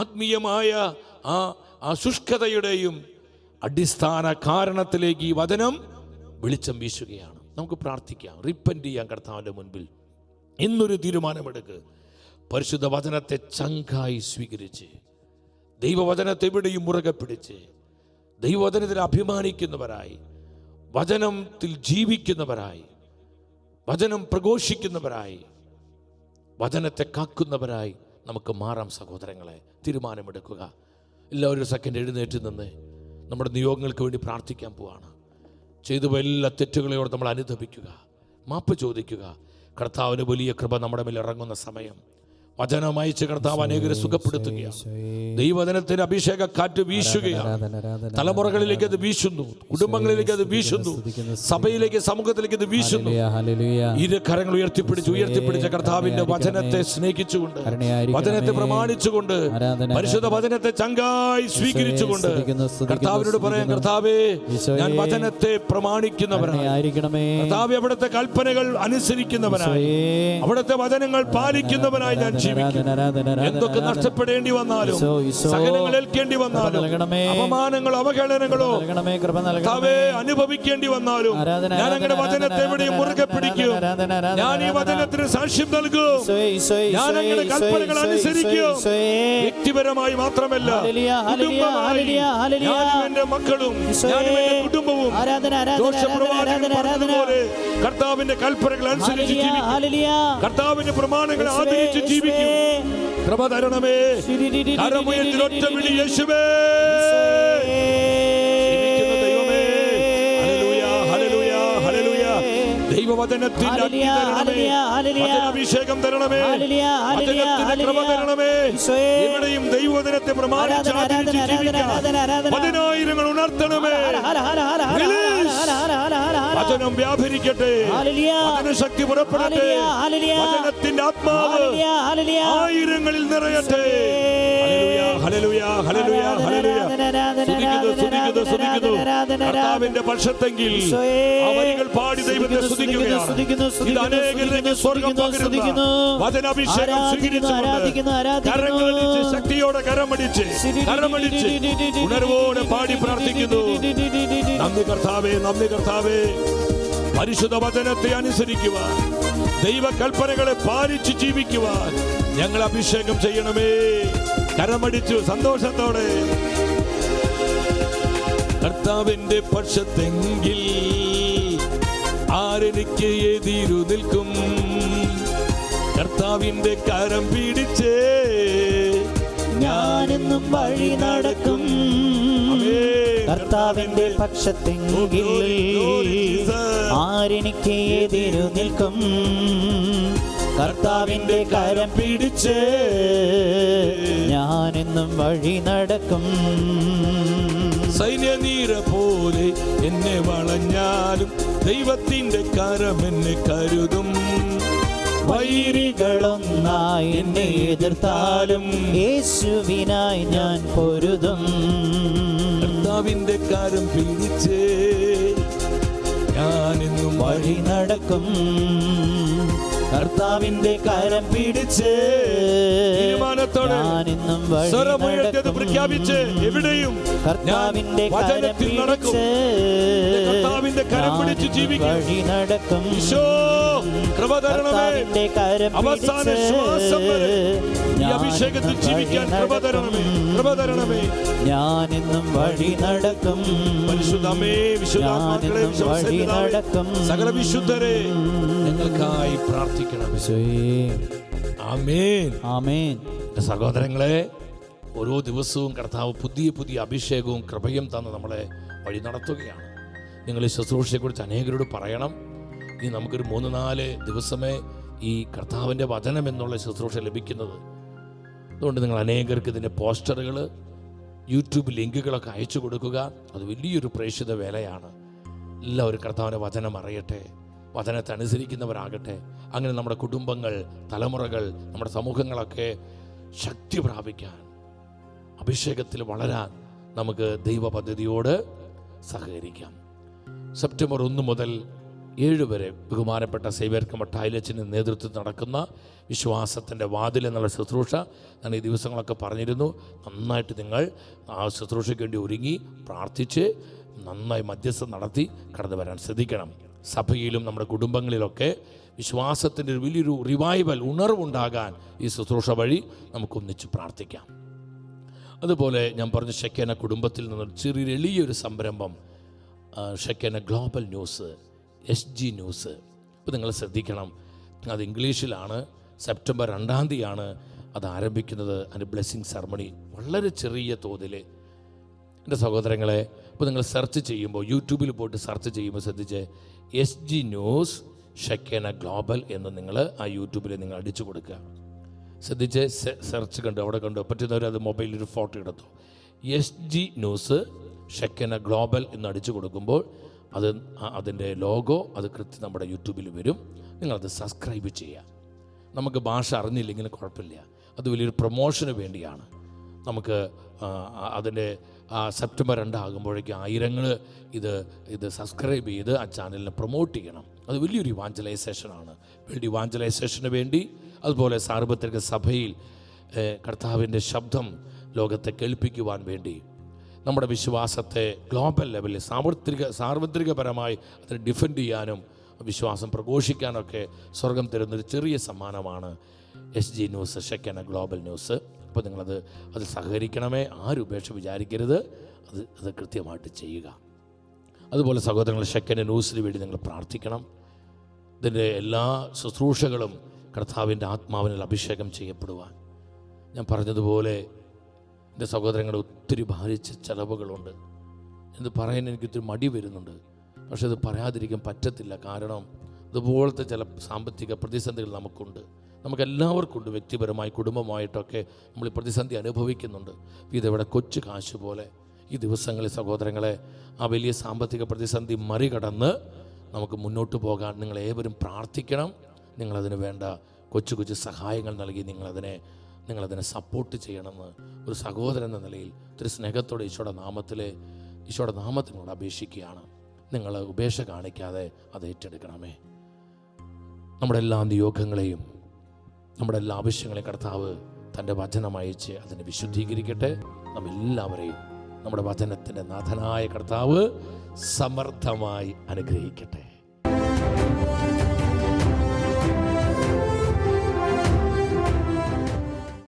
ആത്മീയമായ ആ ശുഷ്കതയുടെയും അടിസ്ഥാന കാരണത്തിലേക്ക് ഈ വചനം വെളിച്ചം വീശുകയാണ്. നമുക്ക് പ്രാർത്ഥിക്കാം, റിപ്പന്റ് ചെയ്യാം കർത്താവിൻ്റെ മുൻപിൽ. ഇന്നൊരു തീരുമാനമെടുക്കുക. പരിശുദ്ധ വചനത്തെ ചങ്കായി സ്വീകരിച്ച്, ദൈവവചനത്തെ എവിടെയും മുറുകെ പിടിച്ച്, ദൈവവചനത്തിൽ അഭിമാനിക്കുന്നവരായി, വചനത്തിൽ ജീവിക്കുന്നവരായി, വചനം പ്രഘോഷിക്കുന്നവരായി, വചനത്തെ കാക്കുന്നവരായി നമുക്ക് മാറാം. സഹോദരങ്ങളെ, തീരുമാനമെടുക്കുക. എല്ലാവരും സെക്കൻഡ് എഴുന്നേറ്റ് നിന്ന് നമ്മുടെ നിയോഗങ്ങൾക്ക് വേണ്ടി പ്രാർത്ഥിക്കാൻ പോവാണ്. ചെയ്തു പോയ എല്ലാ തെറ്റുകളെയോട് നമ്മൾ അനുതപിക്കുക, മാപ്പ് ചോദിക്കുക. കർത്താവിന് വലിയ കൃപ നമ്മുടെ മേൽ ഇറങ്ങുന്ന സമയം. വചനം അയച്ച് കർത്താവ് അനേകരെ സുഖപ്പെടുത്തുകയാണ്. ദൈവവചനത്തിന്റെ അഭിഷേക കാറ്റ് വീശുകയാണ്. തലമുറകളിലേക്ക് അത് വീശുന്നു, കുടുംബങ്ങളിലേക്ക് അത് വീശുന്നു, സഭയിലേക്ക്, സമൂഹത്തിലേക്ക് അത് വീശുന്നു. ഇരു കരങ്ങൾ ഉയർത്തിപ്പിടിച്ച കർത്താവിന്റെ വചനത്തെ സ്നേഹിച്ചുകൊണ്ട്, വചനത്തെ പ്രമാണിച്ചുകൊണ്ട്, പരിശുദ്ധ വചനത്തെ ചങ്കായി സ്വീകരിച്ചുകൊണ്ട് കർത്താവിനോട് പറയാം, കർത്താവേ, ഞാൻ വചനത്തെ പ്രമാണിക്കുന്നവനായി, കർത്താവേ, അവിടുത്തെ കൽപ്പനകൾ അനുസരിക്കുന്നവനായി, അവിടുത്തെ വചനങ്ങൾ പാലിക്കുന്നവനായി ഞാൻ എന്തൊക്കെ നഷ്ടപ്പെടേണ്ടി വന്നാലും, സഹനങ്ങൾ ഏൽക്കേണ്ടി വന്നാലും, അപമാനങ്ങളോ അവഹേളനങ്ങളോ അനുഭവിക്കേണ്ടി വന്നാലും ഞാൻ അങ്ങനെ വചനത്തെ എവിടെയും മുറുകെ പിടിക്കും. ഞാൻ ഈ വചനത്തിന് സാക്ഷ്യം നൽകും. ഞാൻ അങ്ങനെ കൽപ്പനകൾ അനുസരിക്കും. വ്യക്തിപരമായി മാത്രമല്ല, ഞാനും എന്റെ മക്കളും, ഞാനും എന്റെ കുടുംബവും പറഞ്ഞതുപോലെ കർത്താവിന്റെ കൽപ്പനകൾ അനുസരിച്ച് ജീവിക്കും. കർത്താവിന്റെ പ്രമാണങ്ങൾ ആദരിച്ച് ജീവിക്കും. കൃപ തരണമേ. കരമുയർത്തി ഒറ്റ വിളി, യേശുവേ. ദൈവവചനത്തിന്റെ അഭിഷേകം തരണമേ, വചനത്തിന്റെ കൃപ തരണമേ. എവിടെയും ദൈവവചനത്തെ പ്രമാണിച്ച് ആദരിച്ച് ജീവിക്കാൻ പതിനായിരങ്ങൾ ഉണർത്തണമേ. വചനം വ്യാപരിക്കട്ടെ, വചനശക്തി പുറപ്പെടട്ടെ, വചനത്തിന്റെ ആത്മാവ് ആയിരങ്ങളിൽ നിറയട്ടെ. കർത്താവിന്റെ പക്ഷത്തെങ്കിൽ ആ വരികൾ പാടി ദൈവത്തെ സ്തുതിക്കുകയാണ്. ഇത് അനേകരിലേക്ക് സ്വർഗ്ഗം പകരുന്ന വചനാഭിഷേകം സ്വീകരിച്ചുകൊണ്ട് കരങ്ങളടിച്ച്, ശക്തിയോടെ കരമടിച്ച് ഉണർവോടെ പാടി പ്രാർത്ഥിക്കുന്നു. നന്ദി കർത്താവേ, നന്ദി കർത്താവേ. പരിശുദ്ധ വചനത്തെ അനുസരിക്കുവാൻ, ദൈവകൽപ്പനകളെ പാലിച്ച് ജീവിക്കുവാൻ ഞങ്ങൾ അഭിഷേകം ചെയ്യണമേ. കരമടിച്ചു സന്തോഷത്തോടെ. കർത്താവിന്റെ പക്ഷത്തെങ്കിൽ ആരെനിക്ക് എതിരു നിൽക്കും? കർത്താവിന്റെ കരം പിടിച്ചേ ഞാനെന്നും വഴി നടക്കും. കർത്താവിന്റെ പക്ഷത്തെങ്കിൽ ആരെനിക്ക് എതിരു നിൽക്കും? കർത്താവിന്റെ കരം പിടിച്ച് ഞാനെന്നും വഴി നടക്കും. സൈന്യനീര പോലെ എന്നെ വളഞ്ഞാലും ദൈവത്തിന്റെ കരം എന്നെ കരുതും. വൈരികളൊന്നായി എന്നെ എതിർത്താലും യേശുവിനായി ഞാൻ പൊരുതും. കർത്താവിന്റെ കരം പിടിച്ച് ഞാനെന്നും വഴി നടക്കും. കർത്താവിന്റെ കരം പിടിച്ച് ഞാനെന്നും വഴി പ്രഖ്യാപിച്ച് എവിടെയും കർത്താവിന്റെ കരം പിടിച്ച് കർത്താവിന്റെ കരം പിടിച്ച് ജീവിക്കും. വഴി നടക്കും. കർത്താവിന്റെ കരം അവസാന ശ്വാസം വരെ ഈ അഭിഷേകത്തിൽ ജീവിക്കാൻ കൃപ തരണമേ. ഞാനെന്നും വഴി നടക്കും. പരിശുദ്ധമേ, വിശുദ്ധാത്മാക്കളെ, വഴി നടക്കും. സകല വിശുദ്ധരെ ഞങ്ങൾക്കായി പ്രാർത്ഥിക്കണം. ആമേൻ, ആമേൻ. എൻ്റെ സഹോദരങ്ങളെ, ഓരോ ദിവസവും കർത്താവ് പുതിയ പുതിയ അഭിഷേകവും കൃപയും തന്ന് നമ്മളെ വഴി നടത്തുകയാണ്. നിങ്ങൾ ഈ ശുശ്രൂഷയെക്കുറിച്ച് അനേകരോട് പറയണം. ഇനി നമുക്കൊരു 3-4 ദിവസമേ ഈ കർത്താവിൻ്റെ വചനം എന്നുള്ള ശുശ്രൂഷ ലഭിക്കുന്നത്. അതുകൊണ്ട് നിങ്ങൾ അനേകർക്ക് ഇതിൻ്റെ പോസ്റ്ററുകൾ, യൂട്യൂബ് ലിങ്കുകളൊക്കെ അയച്ചു കൊടുക്കുക. അത് വലിയൊരു പ്രേക്ഷിത വേലയാണ്. എല്ലാവരും കർത്താവിൻ്റെ വചനം അറിയട്ടെ, വചനത്തെ അനുസരിക്കുന്നവരാകട്ടെ. അങ്ങനെ നമ്മുടെ കുടുംബങ്ങൾ, തലമുറകൾ, നമ്മുടെ സമൂഹങ്ങളൊക്കെ ശക്തി പ്രാപിക്കാൻ, അഭിഷേകത്തിൽ വളരാൻ നമുക്ക് ദൈവ പദ്ധതിയോട് സഹകരിക്കാം. സെപ്റ്റംബർ 1 മുതൽ 7 വരെ ബഹുമാനപ്പെട്ട സേവ്യർ മഠായിലച്ചൻ്റെ നേതൃത്വത്തിൽ നടക്കുന്ന വിശ്വാസത്തിൻ്റെ വാതിൽ എന്നുള്ള ശുശ്രൂഷ ഞാൻ ഈ ദിവസങ്ങളൊക്കെ പറഞ്ഞിരുന്നു. നന്നായിട്ട് നിങ്ങൾ ആ ശുശ്രൂഷയ്ക്ക് വേണ്ടി ഒരുങ്ങി പ്രാർത്ഥിച്ച് നന്നായി മധ്യസ്ഥം നടത്തി കടന്നു വരാൻ ശ്രദ്ധിക്കണം. സഭയിലും നമ്മുടെ കുടുംബങ്ങളിലൊക്കെ വിശ്വാസത്തിൻ്റെ ഒരു വലിയൊരു റിവൈവൽ, ഉണർവുണ്ടാകാൻ ഈ ശുശ്രൂഷ വഴി നമുക്കൊന്നിച്ച് പ്രാർത്ഥിക്കാം. അതുപോലെ ഞാൻ പറഞ്ഞു, ഷെക്കേന കുടുംബത്തിൽ നിന്നൊരു ചെറിയ എളിയൊരു സംരംഭം, ഷെക്കേന ഗ്ലോബൽ ന്യൂസ്, SG ന്യൂസ്. ഇപ്പോൾ നിങ്ങൾ ശ്രദ്ധിക്കണം, അത് ഇംഗ്ലീഷിലാണ്. സെപ്റ്റംബർ 2-ാം തീയതിയാണ് അത് ആരംഭിക്കുന്നത്. അതിൻ്റെ ബ്ലെസ്സിങ് സെറമണി വളരെ ചെറിയ തോതിൽ. എൻ്റെ സഹോദരങ്ങളെ, ഇപ്പോൾ നിങ്ങൾ സെർച്ച് ചെയ്യുമ്പോൾ, യൂട്യൂബിൽ പോയിട്ട് സെർച്ച് ചെയ്യുമ്പോൾ ശ്രദ്ധിച്ച് SG ന്യൂസ് ഷെക്കേന ഗ്ലോബൽ എന്ന് നിങ്ങൾ ആ യൂട്യൂബിൽ നിങ്ങൾ അടിച്ചു കൊടുക്കുക. ശ്രദ്ധിച്ച് സെർച്ച് കണ്ടു, അവിടെ കണ്ടു, പറ്റുന്നവർ അത് മൊബൈലിൽ ഒരു ഫോട്ടോ എടുത്തു. SG ന്യൂസ് ഷെക്കേന ഗ്ലോബൽ എന്ന് അടിച്ചു കൊടുക്കുമ്പോൾ അതിൻ്റെ ലോഗോ അത് കൃത്യം നമ്മുടെ യൂട്യൂബിൽ വരും. നിങ്ങളത് സബ്സ്ക്രൈബ് ചെയ്യുക. നമുക്ക് ഭാഷ അറിഞ്ഞില്ലെങ്കിൽ കുഴപ്പമില്ല, അത് വലിയൊരു പ്രൊമോഷന് വേണ്ടിയാണ്. നമുക്ക് അതിൻ്റെ സെപ്റ്റംബർ 2 ആകുമ്പോഴേക്കും ആയിരങ്ങൾ ഇത് സബ്സ്ക്രൈബ് ചെയ്ത് ആ ചാനലിനെ പ്രൊമോട്ട് ചെയ്യണം. അത് വലിയൊരു ഇവാഞ്ചലൈസേഷനാണ്. ഇവാഞ്ചലൈസേഷന് വേണ്ടി, അതുപോലെ സാർവത്രിക സഭയിൽ കർത്താവിൻ്റെ ശബ്ദം ലോകത്തെ കേൾപ്പിക്കുവാൻ വേണ്ടി, നമ്മുടെ വിശ്വാസത്തെ ഗ്ലോബൽ ലെവലിൽ സാർവത്രികപരമായി അതിനെ ഡിഫെൻഡ് ചെയ്യാനും വിശ്വാസം പ്രഘോഷിക്കാനൊക്കെ സ്വർഗം തരുന്നൊരു ചെറിയ സമ്മാനമാണ് SG ന്യൂസ്, ഷെക്കേന ഗ്ലോബൽ ന്യൂസ്. അപ്പോൾ അതിൽ സഹകരിക്കണമേ. ആരും ഉപേക്ഷ വിചാരിക്കരുത്. അത് കൃത്യമായിട്ട് ചെയ്യുക. അതുപോലെ സഹോദരങ്ങൾ, ഷെക്കേന ന്യൂസിന് വേണ്ടി നിങ്ങൾ പ്രാർത്ഥിക്കണം. ഇതിൻ്റെ എല്ലാ ശുശ്രൂഷകളും കർത്താവിൻ്റെ ആത്മാവിനാൽ അഭിഷേകം ചെയ്യപ്പെടുവാൻ. ഞാൻ പറഞ്ഞതുപോലെ എൻ്റെ സഹോദരങ്ങൾ, ഒത്തിരി ഭാരിച്ച ചിലവുകളുണ്ട്. ഇത് പറയാൻ എനിക്കൊത്തിരി മടി വരുന്നുണ്ട്. പക്ഷെ അത് പറയാതിരിക്കാൻ പറ്റത്തില്ല. കാരണം ഇതുപോലത്തെ ചില സാമ്പത്തിക പ്രതിസന്ധികൾ നമുക്കെല്ലാവർക്കും ഉണ്ട്. വ്യക്തിപരമായി, കുടുംബമായിട്ടൊക്കെ നമ്മൾ ഈ പ്രതിസന്ധി അനുഭവിക്കുന്നുണ്ട്. ഇതെവിടെ കൊച്ചു കാശ് പോലെ ഈ ദിവസങ്ങളിൽ സഹോദരങ്ങളെ ആ വലിയ സാമ്പത്തിക പ്രതിസന്ധി മറികടന്ന് നമുക്ക് മുന്നോട്ട് പോകാൻ നിങ്ങളേവരും പ്രാർത്ഥിക്കണം. നിങ്ങളതിന് വേണ്ട കൊച്ചു കൊച്ചു സഹായങ്ങൾ നൽകി നിങ്ങളതിനെ സപ്പോർട്ട് ചെയ്യണമെന്ന് ഒരു സഹോദരൻ എന്ന നിലയിൽ ഒത്തിരി സ്നേഹത്തോടെ ഈശോയുടെ നാമത്തിനോട് അപേക്ഷിക്കുകയാണ്. നിങ്ങൾ ഉപേക്ഷ കാണിക്കാതെ അത് ഏറ്റെടുക്കണമേ. നമ്മുടെ എല്ലാ നിയോഗങ്ങളെയും നമ്മുടെ എല്ലാ ആവശ്യങ്ങളെയും കർത്താവ് തൻ്റെ വചനം അയച്ച് അതിനെ വിശുദ്ധീകരിക്കട്ടെ. നമ്മെല്ലാവരെയും നമ്മുടെ വചനത്തിൻ്റെ നാഥനായ കർത്താവ് സമർത്ഥമായി അനുഗ്രഹിക്കട്ടെ.